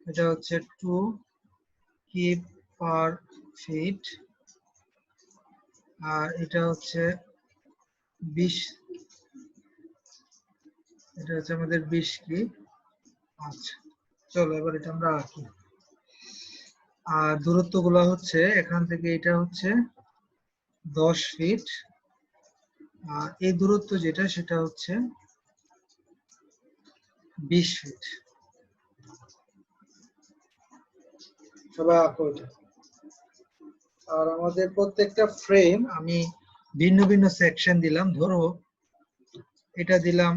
এটা হচ্ছে 2 কিপ পার ফিট, আর এটা হচ্ছে 20, এটা হচ্ছে আমাদের 20 কিপ। আচ্ছা চলো এবার এটা আমরা আঁকি। আর দূরত্ব গুলা হচ্ছে এখান থেকে এটা হচ্ছে 10 ফিট, আর এই দূরত্ব যেটা সেটা হচ্ছে 20 ফিট। সবাই আঁকো এটা। আর আমাদের প্রত্যেকটা ফ্রেম আমি ভিন্ন ভিন্ন সেকশন দিলাম। ধরো এটা দিলাম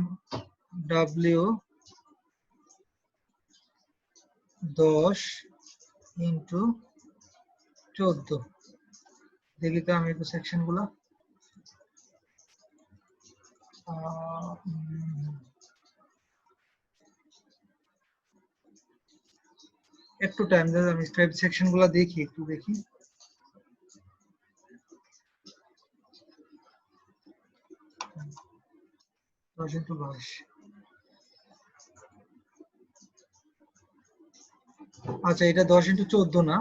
W10x14। দেখি তো আমি একটু সেকশন গুলা একটু টাইম দাও, আমি সেকশন গুলা দেখি, একটু দেখি। আচ্ছা এটা 10x14 না,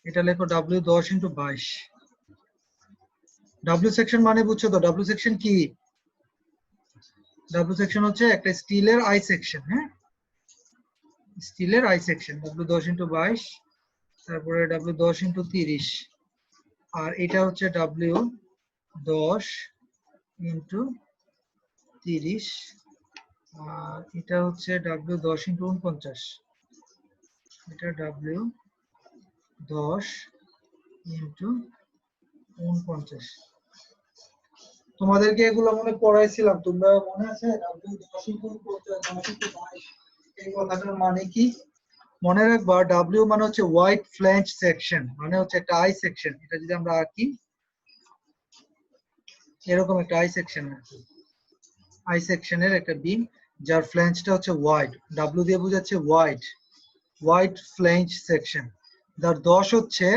এটা লেখো W10x22। ডাব্লিউ সেকশন মানে বুঝছো তো? ডাব্লিউ সেকশন কি? ডাব্লিউ সেকশন হচ্ছে একটা স্টিলের আই সেকশন। হ্যাঁ, স্টিলের আই সেকশন W10x22, তারপরে W10x30, আর এটা হচ্ছে W10x30, আর এটা হচ্ছে W10x49, এটা W10x49। তোমাদেরকে এগুলো মনে পড়াইছিলাম, তোমরা মনে আছে? W10x49 এই কথাটার মানে কি মনে রাখবা? W মানে হচ্ছে হোয়াইট ফ্ল্যাঞ্জ সেকশন, মানে হচ্ছে একটা আই সেকশন। এটা যদি আমরা আঁকি এরকম একটা আই সেকশন, আই সেকশনের একটা বিম যার ফ্ল্যাঞ্জটা হচ্ছে হোয়াইট, W দিয়ে বোঝাচ্ছে হোয়াইট, হোয়াইট ফ্ল্যাঞ্জ সেকশন। যার 10 হচ্ছে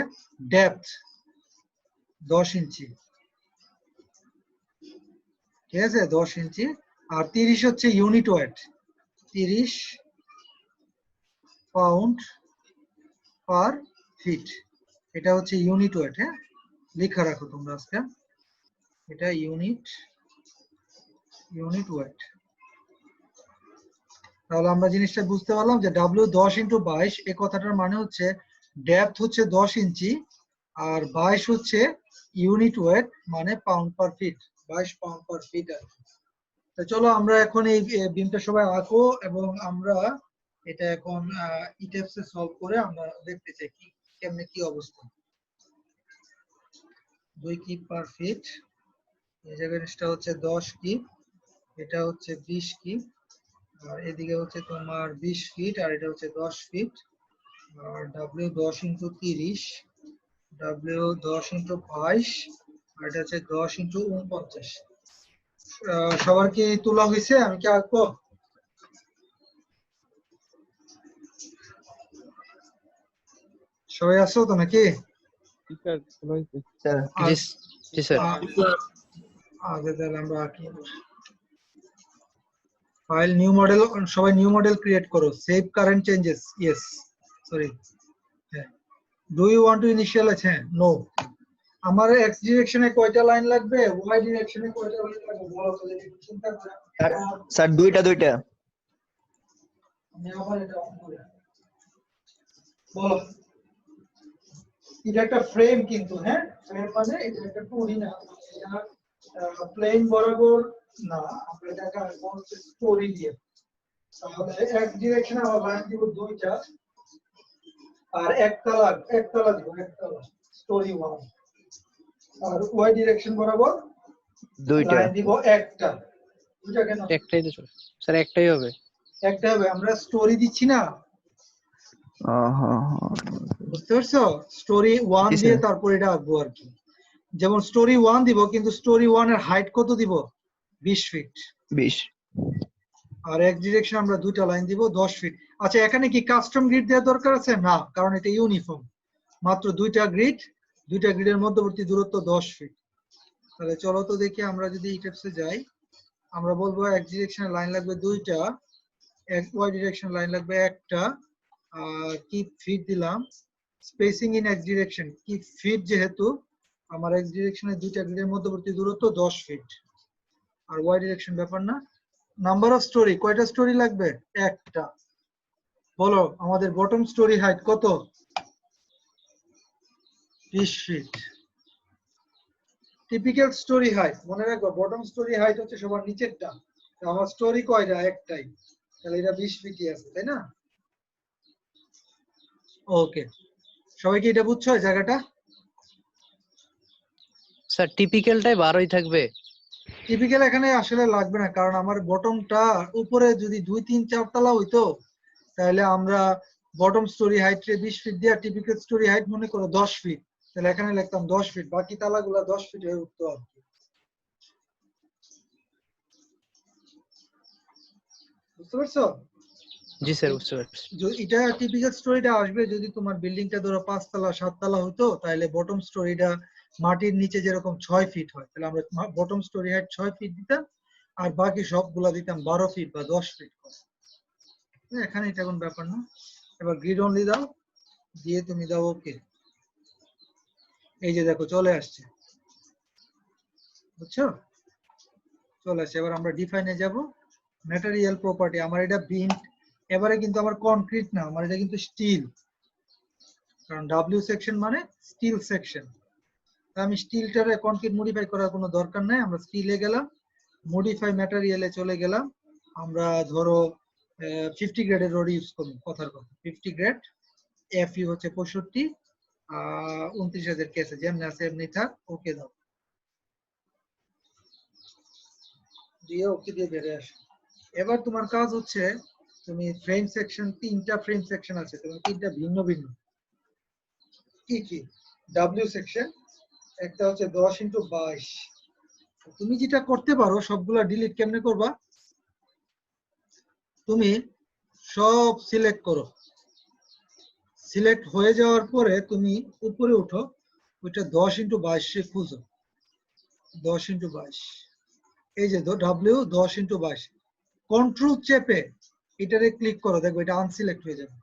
ডেপথ, 10 ইঞ্চি, ঠিক আছে, 10 ইঞ্চি। আর 30 হচ্ছে ইউনিট ওয়েট, 30 পাউন্ড পার ফিট, এটা হচ্ছে ইউনিট ওয়েট। হ্যাঁ, লেখা রাখো তোমরা আজকে, এটা ইউনিট ওয়েট। তাহলে আমরা জিনিসটা বুঝতে পারলাম যে W10x22 এই কথাটার মানে হচ্ছে ডেপথ হচ্ছে 10 ইঞ্চি, আর 22 হচ্ছে ইউনিট ওয়েট, মানে পাউন্ড পার ফিট, 22 পাউন্ড পার ফিট। তো চলো আমরা এখন এই বিমটা সবাই আঁকো, এবং আমরা এটা এখন ইটেপস এ সলভ করে আমরা দেখতে চাই কি কেমনে কি অবস্থা। 2 কিপ পার ফিট, এই জায়গাটা হচ্ছে 10 কিপ, এটা হচ্ছে 20 কিপ, আর এদিকে হচ্ছে তোমার 20 ফিট, আর এটা হচ্ছে 10 ফিট। আর W10x30, W10x22, আর এটা হচ্ছে 10x49। সবার কি তোলা হয়েছে? আমি কি আঁকবো? সবাই আছো তো নাকি? স্যার জি স্যার। আগে তাহলে আমরা আঁকি। ফাইল, নিউ মডেল, সবাই নিউ মডেল ক্রিয়েট করো। Save current changes, yes, sorry, হ্যাঁ। Do you want to initialize? হ্যাঁ, নো। আমার এক্স ডিরেকশনে কয়টা লাইন লাগবে, ওয়াই ডিরেকশনে কয়টা লাইন লাগবে বলো তো, দেখি চিন্তা করে। স্যার দুইটা। আমি আবার এটা অন করি, বলো। এটা একটা ফ্রেম কিন্তু, হ্যাঁ, ফ্রেম মানে এটা একটা 2D না, এটা প্লেন বরাবর না, আমরা এটাকে আঁকবো হচ্ছে স্টোরি দিয়ে। তাহলে এক ডিরেকশনে আমরা লাইন দিব দুইটা, আর একতলা দিব, একতলা স্টোরি 1। আর ওয়াই ডিরেকশন বরাবর দুইটা। লাইন দিব একটা। দুইটা কেন? একটাই তো স্যার, একটাই হবে। একটা হবে, আমরা স্টোরি দিচ্ছি না, বুঝতে পারছো? স্টোরি 1 দিয়ে তারপর এটা আঁকবো আর কি। যেমন স্টোরি 1 দিব, কিন্তু স্টোরি 1 এর হাইট কত দিব? 20 ফিট। 20। আর এক ডিরেকশন আমরা দুইটা লাইন দিব 10 ফিট। আচ্ছা, এখানে কি কাস্টম গ্রিড দেওয়ার দরকার আছে? না, কারণ এটা ইউনিফর্ম, মাত্র দুইটা গ্রিড, দুইটা গ্রিডের মধ্যবর্তী দূরত্ব 10 ফিট। তাহলে চলো তো দেখি আমরা যদি ইটেপসে যাই, আমরা বলবো এক্স ডিরেকশনে লাইন লাগবে দুইটা, ওয়াই ডিরেকশন লাইন লাগবে একটা, আর কি ফিট দিলাম, স্পেসিং ইন এক্স ডিরেকশন কি ফিট, যেহেতু আমার এক্স ডিরেকশনে দুইটা গ্রিডের মধ্যবর্তী দূরত্ব 10 ফিট, আর ওয়াই ডিরেকশন ব্যাপার না। নাম্বার অফ স্টোরি, কয়টা স্টোরি লাগবে? একটা। বলো আমাদের বটম স্টোরি হাইট কত? 20 ফিট। টিপিক্যাল স্টোরি হাইট মনে রাখবো, বটম স্টোরি হাইট হচ্ছে সবার নিচেরটা, আমার স্টোরি কয়টা? একটাই, তাহলে এটা 20 ফিটই আছে, তাই না? ওকে, সবাই কি এটা বুঝছো এই জায়গাটা? স্যার টিপিক্যালটাই 12ই থাকবে। টিপিক্যাল এখানে আসলে লাগবে না, কারণ আমার বটমটা উপরে যদি 2, 3, 4 তলা হইতো তাহলে আমরা বটম স্টোরি হাইট 20 ফিট দিয়ে টিপিক্যাল স্টোরি হাইট মনে করো 10 ফিট, তাহলে এখানে লিখতাম 10 ফিট, বাকি তালাগুলা 10 ফিট হয়ে উঠতো আর কি। বুঝতে পারছো? জি স্যার বুঝতে পারছি। এটা টিপিক্যাল স্টোরিটা আসবে যদি তোমার বিল্ডিংটা ধরো 5 তলা 7 তলা হতো, তাহলে বটম স্টোরিটা মাটির নিচে যেরকম 6 ফিট হয়, তাহলে আমরা বটম স্টোরি হাইট 6 ফিট দিতাম, আর বাকি সবগুলা দিতাম 12 ফিট বা 10 ফিট। এখানে এটা কোন ব্যাপার না। এবার গ্রিড অনলি দাও, দিয়ে তুমি দাও ওকে। এই যে দেখো চলে আসছে, বুঝছো? চলে আসছে। এবার আমরা ডিফাইনে যাব। ম্যাটেরিয়াল প্রপার্টি, আমার এটা বিম, এবারে কিন্তু আমার কনক্রিট না, আমার এটা কিন্তু স্টিল, কারণ ডাব্লিউ সেকশন মানে স্টিল সেকশন। আমি স্টিলটারে কনক্রিট মডিফাই করার কোনো দরকার নাই, আমরা স্টিলে গেলাম, মডিফাই ম্যাটেরিয়ালে চলে গেলাম। আমরা ধরো 50 গ্রেডের রড ইউজ করব, কথার কথা 50 গ্রেড, এফইউ হচ্ছে 65, 29,000 কেসে যেমনি আছে এমনি থাক, ওকে দাও, দিয়ে ওকে দিয়ে বেরিয়ে আসো। এবার তোমার কাজ হচ্ছে, তুমি ফ্রেম সেকশন, 3টা ফ্রেম সেকশন আছে, তুমি 3টা ভিন্ন ভিন্ন, কি কি? ডাব্লিউ সেকশন, একটা হচ্ছে 10x22। তুমি যেটা করতে পারো, সবগুলা ডিলিট কেমনে করবা, তুমি সব সিলেক্ট করো, সিলেক্ট হয়ে যাওয়ার পরে তুমি উপরে উঠো, ওইটা 10x22 খুঁজো, 10x22, এই যে ডাব্লিউ 10x22, কন্ট্রোল চেপে এটারে ক্লিক করো, দেখো এটা আনসিলেক্ট হয়ে যাবে,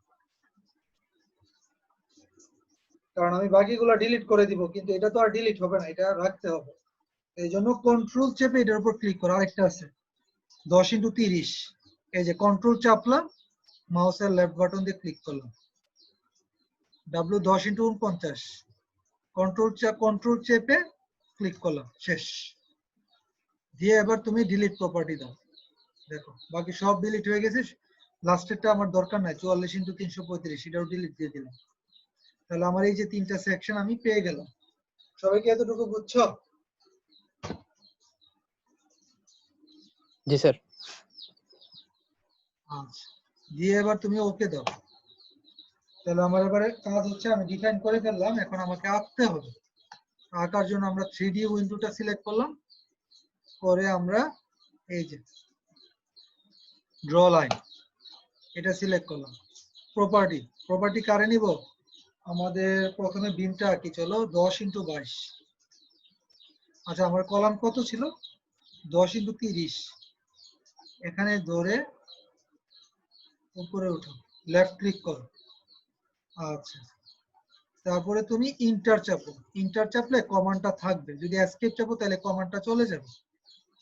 কারণ আমি বাকিগুলো ডিলিট করে দিব, কিন্তু এটা তো আর ডিলিট হবে না, এটা রাখতে হবে। এই জন্য কন্ট্রোল চেপে এটার উপর ক্লিক করো। আরেকটা আছে 10x30, এই যে কন্ট্রোল চাপলাম, মাউসের লেফট বাটন দিয়ে ক্লিক করলাম, ডাব্লিউ 10x49, কন্ট্রোল চেপে ক্লিক করলাম, শেষ। দিয়ে এবার তুমি ডিলিট প্রপার্টি দাও, দেখো বাকি সব ডিলিট হয়ে গেছে, লাস্টেরটা আমার দরকার নাই, 44x335, এটাও ডিলিট দিয়ে দিলাম। তাহলে আমার এই যে 3টা সেকশন আমি পেয়ে গেলাম। সবাই কি এতটুকু বুঝছো? জি স্যার। আচ্ছা, দিয়ে এবার তুমি ওকে দাও। তাহলে আমার এবারে কাজ হচ্ছে, আমি ডিফাইন করে ফেললাম, এখন আমাকে আঁকতে হবে। আঁকার জন্য আমরা 3D উইন্ডোটা সিলেক্ট করলাম, করে আমরা এই যে ড্র লাইন, এটা সিলেক্ট করলাম। প্রপার্টি কারে নিব? আমাদের প্রথমে বিমটা আঁকি, চলো 10x22। আচ্ছা, আমার কলাম কত ছিল? 10x30। এখানে ধরে উপরে উঠো, লেফট ক্লিক করো। আচ্ছা, তারপরে তুমি ইন্টার চাপো, ইন্টার চাপলে কমান্ডটা থাকবে, যদি এসকেপ চাপো তাহলে কমান্ডটা চলে যাবে।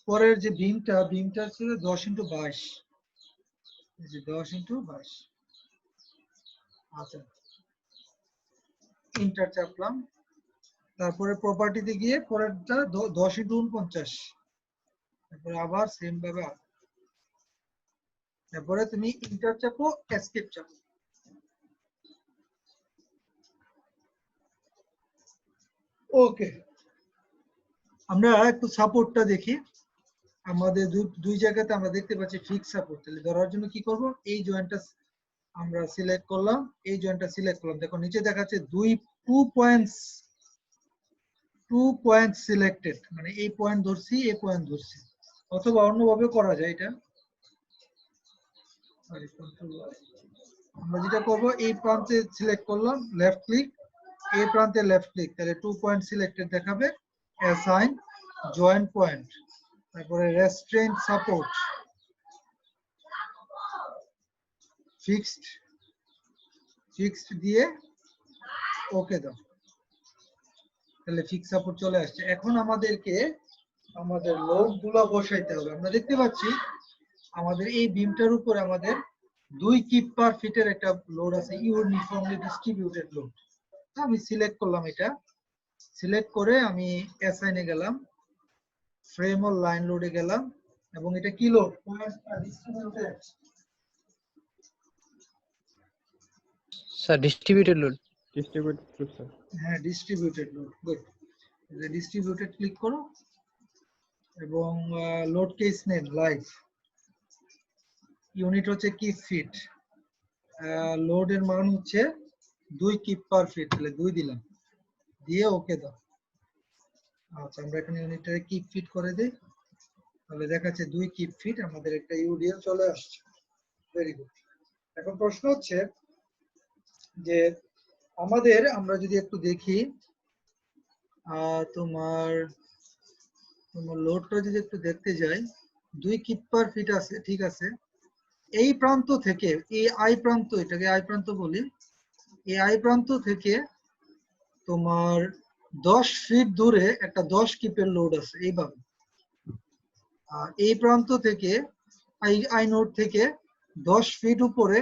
পরের যে বিমটা ছিল 10x22, এই যে 10x22। আচ্ছা, ইন্টার চাপলাম, তারপরে প্রপার্টিতে গিয়ে পরেরটা 10x49, তারপরে আবার সেম ভাবে, তারপরে তুমি ইন্টার চাপো, এসকেপ চাপো। ওকে, আমরা একটু সাপোর্টটা দেখি। আমাদের দুই জায়গাতে আমরা দেখতে পাচ্ছি ফিক্স সাপোর্ট, তাহলে ধরার জন্য কি করব, এই জয়েন্টটা আমরা সিলেক্ট করলাম, এই জয়েন্টটা সিলেক্ট করলাম, দেখো নিচে দেখাচ্ছে 2 পয়েন্ট সিলেক্টেড, মানে এই পয়েন্ট ধরছি, এই পয়েন্ট ধরছি, অথবা অন্যভাবে করা যায় এটা। আমরা যেটা করব, এই প্রান্তে সিলেক্ট করলাম, লেফট ক্লিক, এই প্রান্তে লেফট ক্লিক, তাহলে 2 পয়েন্ট সিলেক্টেড দেখাবে, অ্যাসাইন, জয়েন্ট পয়েন্ট, তারপরে রেস্ট্রেন্ট সাপোর্ট, ফিক্সড দিয়ে ওকে দাও, তাহলে ফিক্স সাপোর্ট চলে আসছে। এখন আমাদেরকে আমাদের লোড গুলা বসাইতে হবে। আমরা দেখতে পাচ্ছি আমাদের এই বিমটার উপরে আমাদের 2 কিপ পার ফিটের একটা লোড আছে, ইউনিফর্মলি ডিস্ট্রিবিউটেড লোড। আমি সিলেক্ট করলাম, এটা সিলেক্ট করে আমি অ্যাসাইনে গেলাম, ফ্রেম ও লাইন লোডে গেলাম, এবং এটা কি load? Distributed. Sir distributed load. Distributed sir. হ্যাঁ, distributed load, good. Distributed click করো এবং load case name live, unit হচ্ছে কিপ ফিট, লোডের মান হচ্ছে 2 কিপ পার ফিট, তাহলে 2 দিলাম, দিয়ে ওকে দাও। আচ্ছা, আমরা এখানে ইউনিটটাকে কিপ ফিট করে দেই, তাহলে দেখাচ্ছে 2 কিপ ফিট, আমাদের একটা ইউডিএল চলে আসছে। Very good. এখন প্রশ্ন হচ্ছে যে আমরা যদি একটু দেখি তোমার লোডটা যদি একটু দেখতে যাই, 2 কিপ পার ফিট আছে, ঠিক আছে। এই প্রান্ত থেকে এই আই প্রান্ত, এটাকে আই প্রান্ত বলি, এই আই প্রান্ত থেকে তোমার 10 ফিট দূরে একটা 10 কিপের লোড আছে এইভাবে। আর এই প্রান্ত থেকে আই নোড থেকে 10 ফিট উপরে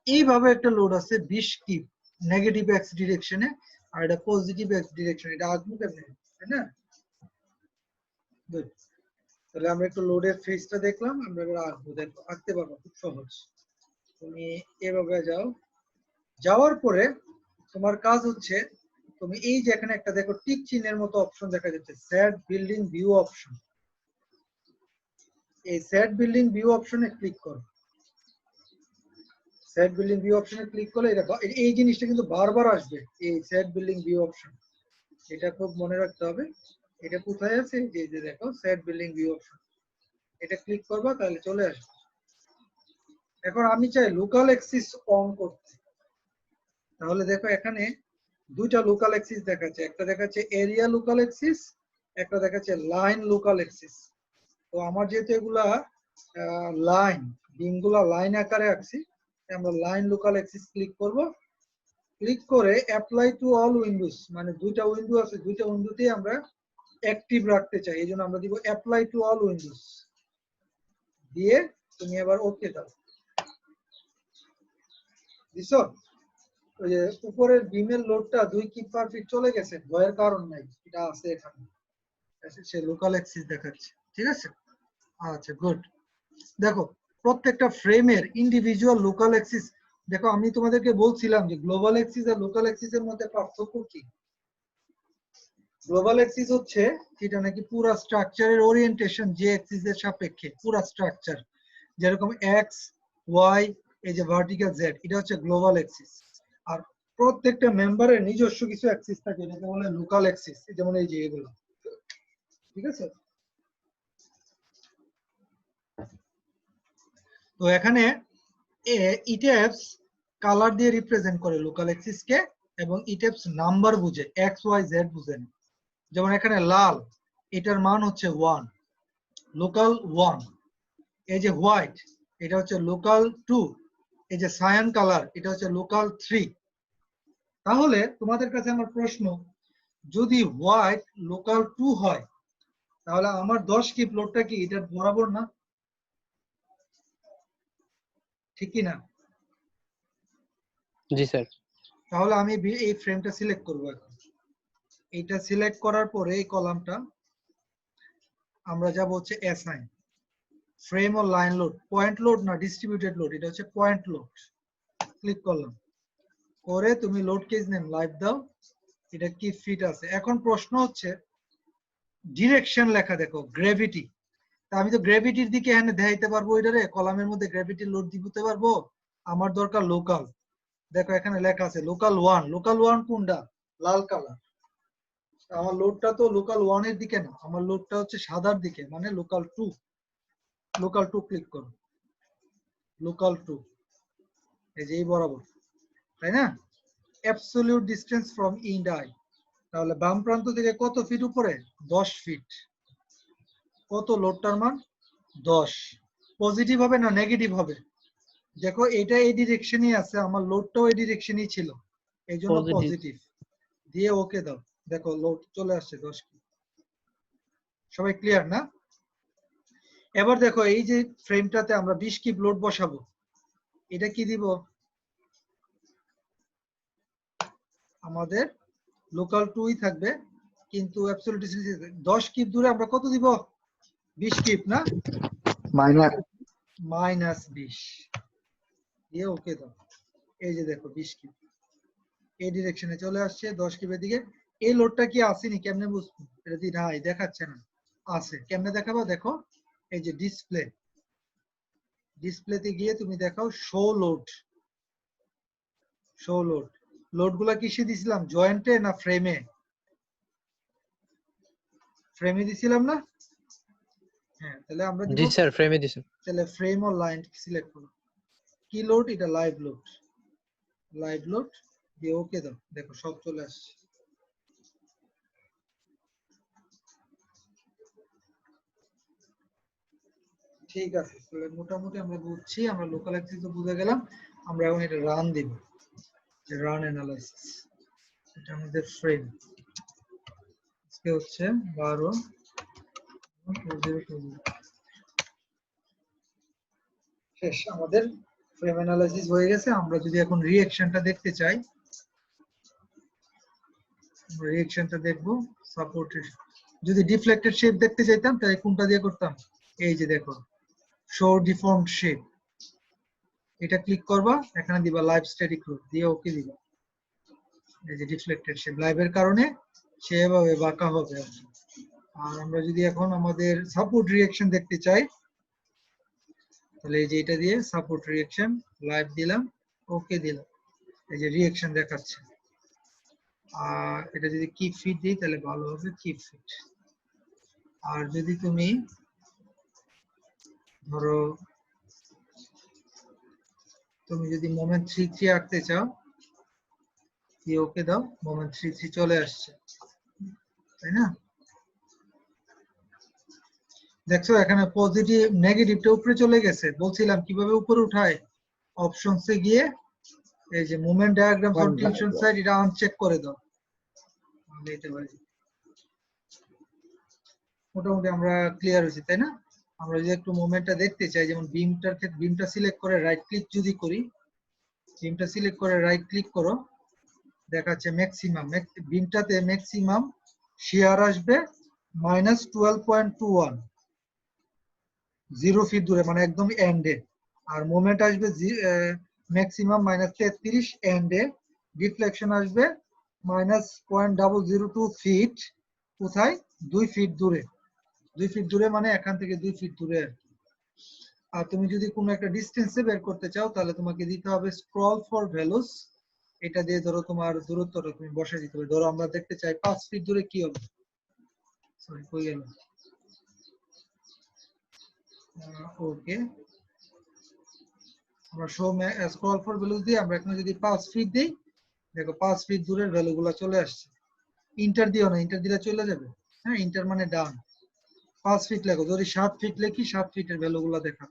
এইভাবে একটা লোড আছে 20 কিপ, নেগেটিভ এক্স ডিরেকশনে, আর এটা পজিটিভ এক্স ডিরেকশনে। এটা আঁকবো কেমনে, তাই না? গুড। তাহলে আমরা একটু লোডের ফেজটা দেখলাম, আমরা এবার আঁকবো। দেখো, আঁকতে পারবো, খুব সহজ। তুমি এভাবে যাও, যাওয়ার পরে তোমার কাজ হচ্ছে, তুমি এই যে এখানে একটা দেখো টিক চিহ্নের মতো অপশন দেখা যাচ্ছে, সেট বিল্ডিং ভিউ অপশন। এই সেট বিল্ডিং ভিউ অপশনে ক্লিক করো। সেট বিল্ডিং ভিউ অপশনে ক্লিক করলে এই জিনিসটা কিন্তু বারবার আসবে, এই সেট বিল্ডিং ভিউ অপশন। এটা খুব মনে রাখতে হবে। এটা কোথায় আছে? যে যে দেখো সেট বিল্ডিং ভিউ অপশন, এটা ক্লিক করবা, তাহলে চলে আসবে। এখন আমি চাই লোকাল এক্সিস অন করতে, তাহলে দেখো এখানে দুইটা লোকাল এক্সিস দেখাচ্ছে, একটা দেখাচ্ছে এরিয়া লোকাল এক্সিস, একটা দেখাচ্ছে লাইন লোকাল এক্সিস। তো আমার যেহেতু এগুলা লাইন, বিমগুলা লাইন আকারে আঁকছি, আমরা লাইন লোকাল এক্সিস ক্লিক করব। ক্লিক করে অ্যাপ্লাই টু অল উইন্ডোজ, মানে দুইটা উইন্ডো আছে, দুইটা উইন্ডোতেই আমরা অ্যাক্টিভ রাখতে চাই, এই জন্য আমরা দিব অ্যাপ্লাই টু অল উইন্ডোজ, দিয়ে তুমি এবার ওকে দাও। দিছো? ওই যে উপরের বিমের লোডটা 2 কিপ পার ফিট চলে গেছে, ভয়ের কারণ নাই, এটা আছে এখানে, সে লোকাল এক্সিস দেখাচ্ছে, ঠিক আছে? আচ্ছা, গুড। দেখো প্রত্যেকটা ফ্রেমের ইন্ডিভিজুয়াল লোকাল এক্সিস, দেখো আমি তোমাদেরকে বলছিলাম যে গ্লোবাল এক্সিস আর লোকাল এক্সিসের মধ্যে পার্থক্য কি। গ্লোবাল এক্সিস হচ্ছে যেটা নাকি পুরো স্ট্রাকচারের ওরিয়েন্টেশন যে এক্সিস এর সাপেক্ষে, পুরো স্ট্রাকচার, যেরকম এক্স ওয়াই, এই যে ভার্টিক্যাল জেড, এটা হচ্ছে গ্লোবাল এক্সিস। আর প্রত্যেকটা মেম্বারের নিজস্ব কিছু অ্যাক্সিস থাকে, যেটাকে বলে লোকাল অ্যাক্সিস, যেমন এই যে এগুলো, ঠিক আছে? তো এখানে ইটেপস কালার দিয়ে রিপ্রেজেন্ট করে লোকাল অ্যাক্সিস কে, এবং ইটেপস নাম্বার বুঝে, এক্স ওয়াই জেড বুঝে না। যেমন এখানে লাল, এটার মান হচ্ছে 1, লোকাল 1। এই যে হোয়াইট, এটা হচ্ছে লোকাল 2। এই যে সায়ান কালার, এটা হচ্ছে লোকাল 3। তাহলে তোমাদের কাছে আমার প্রশ্ন, যদি হোয়াইট লোকাল 2 হয়, তাহলে আমার 10 কিপ লোডটা কি এটা বরাবর না? ঠিক কি না? জি স্যার। তাহলে আমি এই ফ্রেমটা সিলেক্ট করব। এখন এটা সিলেক্ট করার পরে এই কলামটা আমরা যাব হচ্ছে অ্যাসাইন, ফ্রেম ও লাইন লোড, পয়েন্ট লোড না ডিস্ট্রিবিউটেড লোড, এটা হচ্ছে পয়েন্ট লোড। ক্লিক করলাম, করে তুমি লোড কেস নেম লাইভ দাও, এটা কি ফিট আছে। এখন প্রশ্ন হচ্ছে ডিরেকশন লেখা দেখো, গ্র্যাভিটি, তা আমি তো গ্র্যাভিটির দিকে এখানে দেখাইতে পারবো, এটারে কলামের মধ্যে গ্র্যাভিটি লোড দিতে পারবো, আমার দরকার লোকাল। দেখো এখানে লেখা আছে লোকাল 1, লোকাল 1 কোনটা? লাল কালার। আমার লোডটা তো লোকাল 1 এর দিকে না, আমার লোডটা হচ্ছে সাদার দিকে, মানে লোকাল 2। লোকাল 2 ক্লিক করো, লোকাল 2, এই যে এই বরাবর, তাই না? অ্যাবসলিউট ডিসটেন্স ফ্রম ইন্ড আই, তাহলে বাম প্রান্ত থেকে কত ফিট উপরে? 10 ফিট। কত লোডটার মান 10 পজিটিভ হবে না নেগেটিভ হবে দেখো এটা এই ডিরেকশনই আছে আমার লোডটাও এই ডিরেকশনই ছিল এই জন্য Positive. পজিটিভ দিয়ে ওকে দাও দেখো লোড চলে আসছে 10 কি সবাই ক্লিয়ার না এবার দেখো এই যে ফ্রেমটাতে আমরা 20 কিপ লোড বসাবো এটা কি দিব আমাদের লোকাল 2ই থাকবে কিন্তু অ্যাবসলিউট ডিসটেন্স 10 কিপ দূরে আমরা কত দিব 20 কিপ না মাইনাস 20 দিয়ে ওকে দাও এই যে দেখো 20 কিপ এই ডিরেকশনে চলে আসছে 10 কিপের দিকে এই লোডটা কি আসেনি কেমনে বুঝবো এটা দি নাই দেখাচ্ছে না আছে কেমনে দেখাবো দেখো এই যে ডিসপ্লেতে গিয়ে তুমি দেখাও শো লোড লোডগুলা কিসে দিছিলাম জয়েন্টে না ফ্রেমে দিছিলাম না হ্যাঁ তাহলে আমরা জি দিব স্যার ফ্রেমে দিছেন তাহলে ফ্রেম ও লাইন সিলেক্ট করো কি লোড এটা লাইভ লোড দিয়ে ওকে দাও দেখো সব চলে আসছে ঠিক আছে তাহলে মোটামুটি আমরা বুঝছি আমরা লোকাল অ্যাক্সিস তো বুঝে গেলাম আমরা এখন এটা রান দিব যে রান অ্যানালাইসিস এটা আমাদের ফ্রেম আজকে হচ্ছে 12 শেষ আমাদের ফ্রেম অ্যানালাইসিস হয়ে গেছে আমরা যদি এখন রিঅ্যাকশনটা দেখতে চাই রিঅ্যাকশনটা দেখব সাপোর্টেড যদি ডিফ্লেক্টেড শেপ দেখতে চাইতাম তাহলে কোনটা দিয়ে করতাম এই যে দেখো শো ডিফর্মড শেপ এটা ক্লিক করবা এখানে দিবা লাইভ স্ট্যাটিক রুট দিয়ে ওকে দিবা এই যে ডিফ্লেক্টেড শেপ লাইভের কারণে সেভাবে বাঁকা হবে আর আমরা যদি এখন আমাদের সাপোর্ট রিঅ্যাকশন দেখতে চাই তাহলে এই যে এটা দিয়ে সাপোর্ট রিঅ্যাকশন লাইভ দিলাম ওকে দিলাম এই যে রিঅ্যাকশন দেখাচ্ছে আর এটা যদি কিপ ফিট দিই তাহলে ভালো হবে কিপ ফিট আর যদি তুমি ধরো তুমি যদি মোমেন্ট 3 আঁকতে চাও কি ওকে দাও মোমেন্ট 3 চলে আসছে তাই না দেখছো এখানে পজিটিভ নেগেটিভটা উপরে চলে গেছে বলছিলাম কিভাবে উপরে উঠায় অপশনসে গিয়ে এই যে movement diagram for tension side এটা আনচেক করে দাও তাহলে এটা হয়ে যাবে মোটামুটি আমরা ক্লিয়ার হয়েছি তাই না আমরা যদি একটু মুভমেন্টটা দেখতে চাই যেমন বিমটার ক্ষেত্রে বিমটা সিলেক্ট করে রাইট ক্লিক যদি করি বিমটা সিলেক্ট করে রাইট ক্লিক করো দেখাচ্ছে ম্যাক্সিমাম বিমটাতে ম্যাক্সিমাম শিয়ার আসবে -12.21 0 ফিট দূরে মানে একদম এন্ডে আর মোমেন্ট আসবে ম্যাক্সিমাম -33 এন্ডে ডিফ্লেকশন আসবে -0.002 ফিট কোথায় 2 ফিট দূরে 2 ফিট দূরে মানে এখান থেকে 2 ফিট দূরে আর তুমি যদি কোনো একটা ডিসটেন্সে বের করতে চাও তাহলে তোমাকে দিতে হবে স্ক্রল ফর ভ্যালুস এটা দিয়ে ধরো তোমার দূরত্বটা তুমি বসাই দিতে হবে ধরো আমরা দেখতে চাই 5 ফিট দূরে কি হবে সরি কই গেল ওকে আমরা শো স্ক্রল ফর ভ্যালুস দিয়ে আমরা এখানে যদি 5 ফিট দেই দেখো 5 ফিট দূরের ভ্যালুগুলো চলে আসছে ইন্টার দিও না ইন্টার দিলে চলে যাবে হ্যাঁ ইন্টার মানে ডান 5 ফিট লেখো যদি 7 ফিট লিখি 7 ফিটের ভ্যালুগুলো দেখা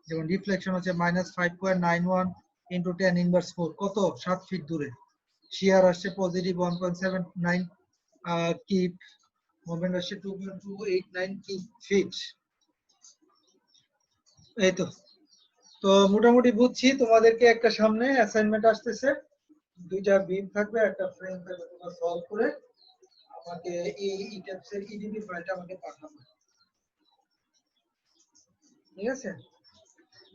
যেমন ডিফ্লেকশন হচ্ছে -5.91 ইনটু 10 ইনভার্স 4 কত 7 ফিট দূরে শিয়ার আসছে পজিটিভ 1.79 কিপ মোমেন্ট আসছে 2.289 কিপ ফিট এই তো তো মোটামুটি বুঝছি তোমাদেরকে একটা সামনে অ্যাসাইনমেন্ট আসতেছে দুইটা বিম থাকবে একটা ফ্রেম থাকবে তোমরা সলভ করে আমাকে এই ইটেপসের ইডিবি ফাইলটা আমাকে পাঠাবে ঠিক আছে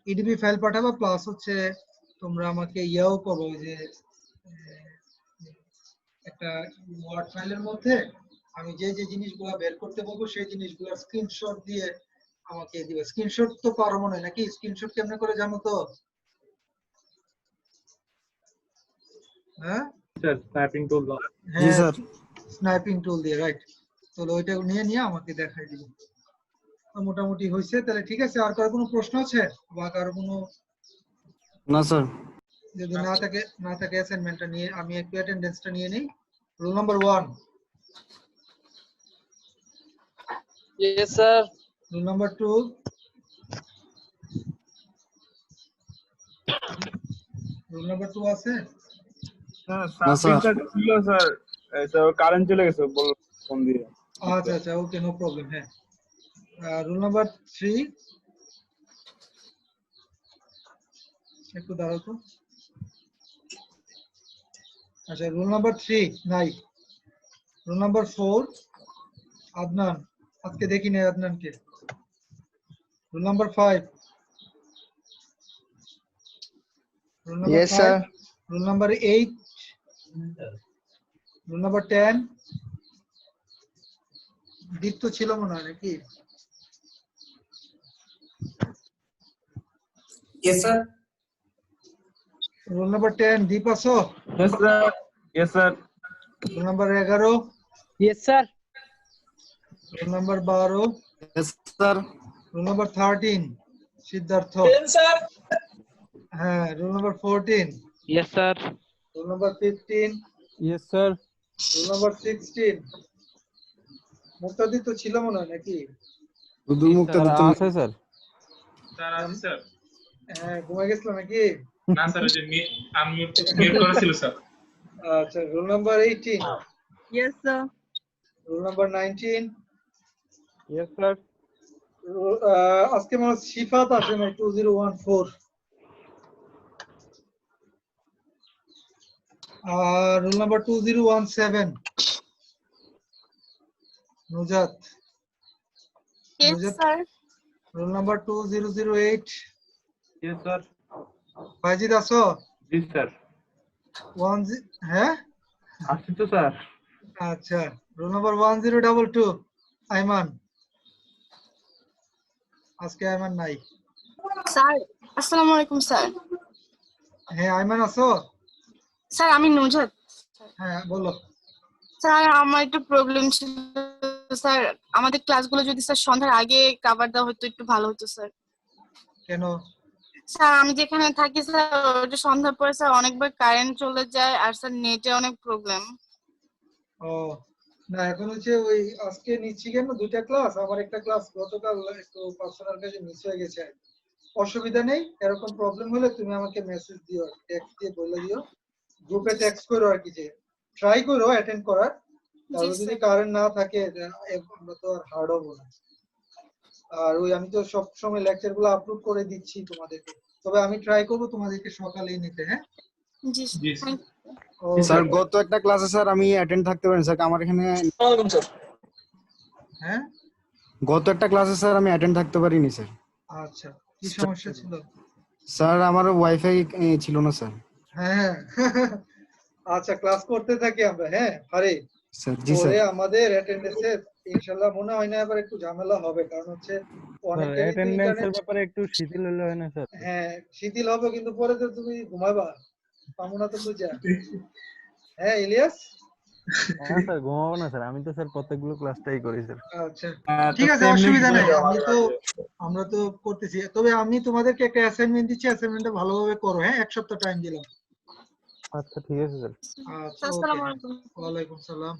ইডিবি ফাইল পাঠাবো প্লাস হচ্ছে তোমরা আমাকে ইয়াও করো যে একটা ওয়ার্ড ফাইলের মধ্যে আমি যে যে জিনিসগুলো বের করতে বলবো সেই জিনিসগুলো স্ক্রিনশট দিয়ে আমাকে দিবে স্ক্রিনশট তো পারো মনে নাকি স্ক্রিনশট কেমনে করে জানো তো হ্যাঁ স্যার স্ন্যাপিং টুল দাও জি স্যার স্ন্যাপিং টুল দিয়ে রাইট তাহলে ওইটা নিয়ে আমাকে দেখাই দিবেন মোটামুটি হয়েছে তাহলে ঠিক আছে আর কারো কোনো প্রশ্ন আছে বা কারো কোনো না স্যার যদি না থাকে অ্যাসাইনমেন্টটা নিয়ে আমি একটু অ্যাটেন্ডেন্সটা নিয়ে নেই roll number 1 Yes, sir. Rule number 2. Rule number 2 আছে? না স্যার সাবজেক্টটা ছিল স্যার, এটা কারেন্ট চলে গেছে বল ফোন দিয়ে। আচ্ছা আচ্ছা, ওকে, নো প্রবলেম। হ্যাঁ, রুল নাম্বার 3, একটু দাঁড়াও তো। আচ্ছা, রুল নাম্বার 3 নাই। রুল নাম্বার 4, আদনান, আজকে দেখি না আদনানকে। Roll number 5, roll number Yes, sir. 5, roll number 8, roll number 10, Deep তো ছিল মনে হয় নাকি? Yes, sir. Roll number 10, Deep আছো? Yes sir. Yes sir. Roll number 11, yes sir. Roll number 12, Yes, sir roll number 13, Siddharth. Yes, sir. হ্যাঁ, roll number 14, yes sir. Roll number 15, yes sir. Roll number 16, Muktadi তো ছিল মনে হয় নাকি? শুধু মুক্ত আছে স্যার। স্যার আছে স্যার। হ্যাঁ, ঘুমাই গেছিল নাকি? না স্যার, ওই যে আনমিউট করা ছিল স্যার। আচ্ছা, roll number 18, Yes, sir. Roll number 19, yes sir. আজকে মনে হয় সিফাত আসে নাই, 2014। আর roll number 2017, Nujat. Yes, Nujat? sir. Roll number 2008, Yes sir. Bayazid আসো? জি স্যার। হ্যাঁ, আসছি তো স্যার। আচ্ছা, রুল নাম্বার 1022, আইমান। আজকে আইমান নাই। Sir, আসসালামু আলাইকুম স্যার। হ্যাঁ, আইমান আছো? স্যার আমি নুজাত। হ্যাঁ, বলো। স্যার আমার একটু প্রবলেম ছিল স্যার, আমাদের ক্লাসগুলো যদি স্যার সন্ধ্যার আগে কভার দেওয়া হতো একটু ভালো হতো স্যার। কেন? স্যার আমি যেখানে থাকি স্যার ওটা সন্ধ্যার পরে স্যার অনেকবার কারেন্ট চলে যায় আর স্যার নেটে অনেক প্রবলেম। ও না, এখন হচ্ছে ওই আজকে নিচ্ছি কেন 2টা ক্লাস, আমার একটা ক্লাস গতকাল একটু পার্সোনাল কাজে মিস হয়ে গেছে। অসুবিধা নেই, এরকম প্রবলেম হলে তুমি আমাকে মেসেজ দিও, টেক্সট দিয়ে বলে দিও, গ্রুপে টেক্সট করো আর কি, যে ট্রাই করো অ্যাটেন্ড করার। তারপর যদি কারেন্ট না থাকে আমরা তো আর হার্ড হবো না। আর ওই আমি তো সব সময় লেকচার গুলো আপলোড করে দিচ্ছি তোমাদেরকে, তবে আমি ট্রাই করবো তোমাদেরকে সকালেই নিতে। হ্যাঁ, জি জি থ্যাংক স্যার গত একটা ক্লাসে স্যার আমি অ্যাটেন্ড থাকতে পারিনি স্যার, আমার এখানে ওয়ালাইকুম স্যার। হ্যাঁ, গত একটা ক্লাসে স্যার আমি অ্যাটেন্ড থাকতে পারিনি স্যার। আচ্ছা, কি সমস্যা ছিল? স্যার আমার ওয়াইফাই ছিল না স্যার। হ্যাঁ, আচ্ছা, ক্লাস করতে থাকি আমরা। হ্যাঁ, আরে স্যার জি স্যার। পরে আমাদের অ্যাটেন্ডেন্সে ইনশাআল্লাহ মনে হয় না এবার একটু ঝামেলা হবে, কারণ হচ্ছে অনেকেরই তো অ্যাটেন্ডেন্সের ইন্টারনেট। ব্যাপারে একটু শিথিল হলে হয় না স্যার? হ্যাঁ, শিথিল হবে, কিন্তু পরে তো তুমি ঘুমাবা, পাবো না তো বুঝা। হ্যাঁ, ইলিয়াস। না স্যার, ঘুমাবো না স্যার, আমি তো স্যার প্রত্যেকগুলো ক্লাসটাই করি স্যার। আচ্ছা, ঠিক আছে, অসুবিধা নেই, আমরা তো করতেছি। তবে আমি তোমাদেরকে একটা অ্যাসাইনমেন্ট দিচ্ছি, অ্যাসাইনমেন্টটা ভালোভাবে করো। হ্যাঁ, 1 সপ্তাহ টাইম দিলাম। আচ্ছা ঠিক আছে স্যার। আচ্ছা, আসসালামু ওকে, আলাইকুম। ওয়ালাইকুম সালাম।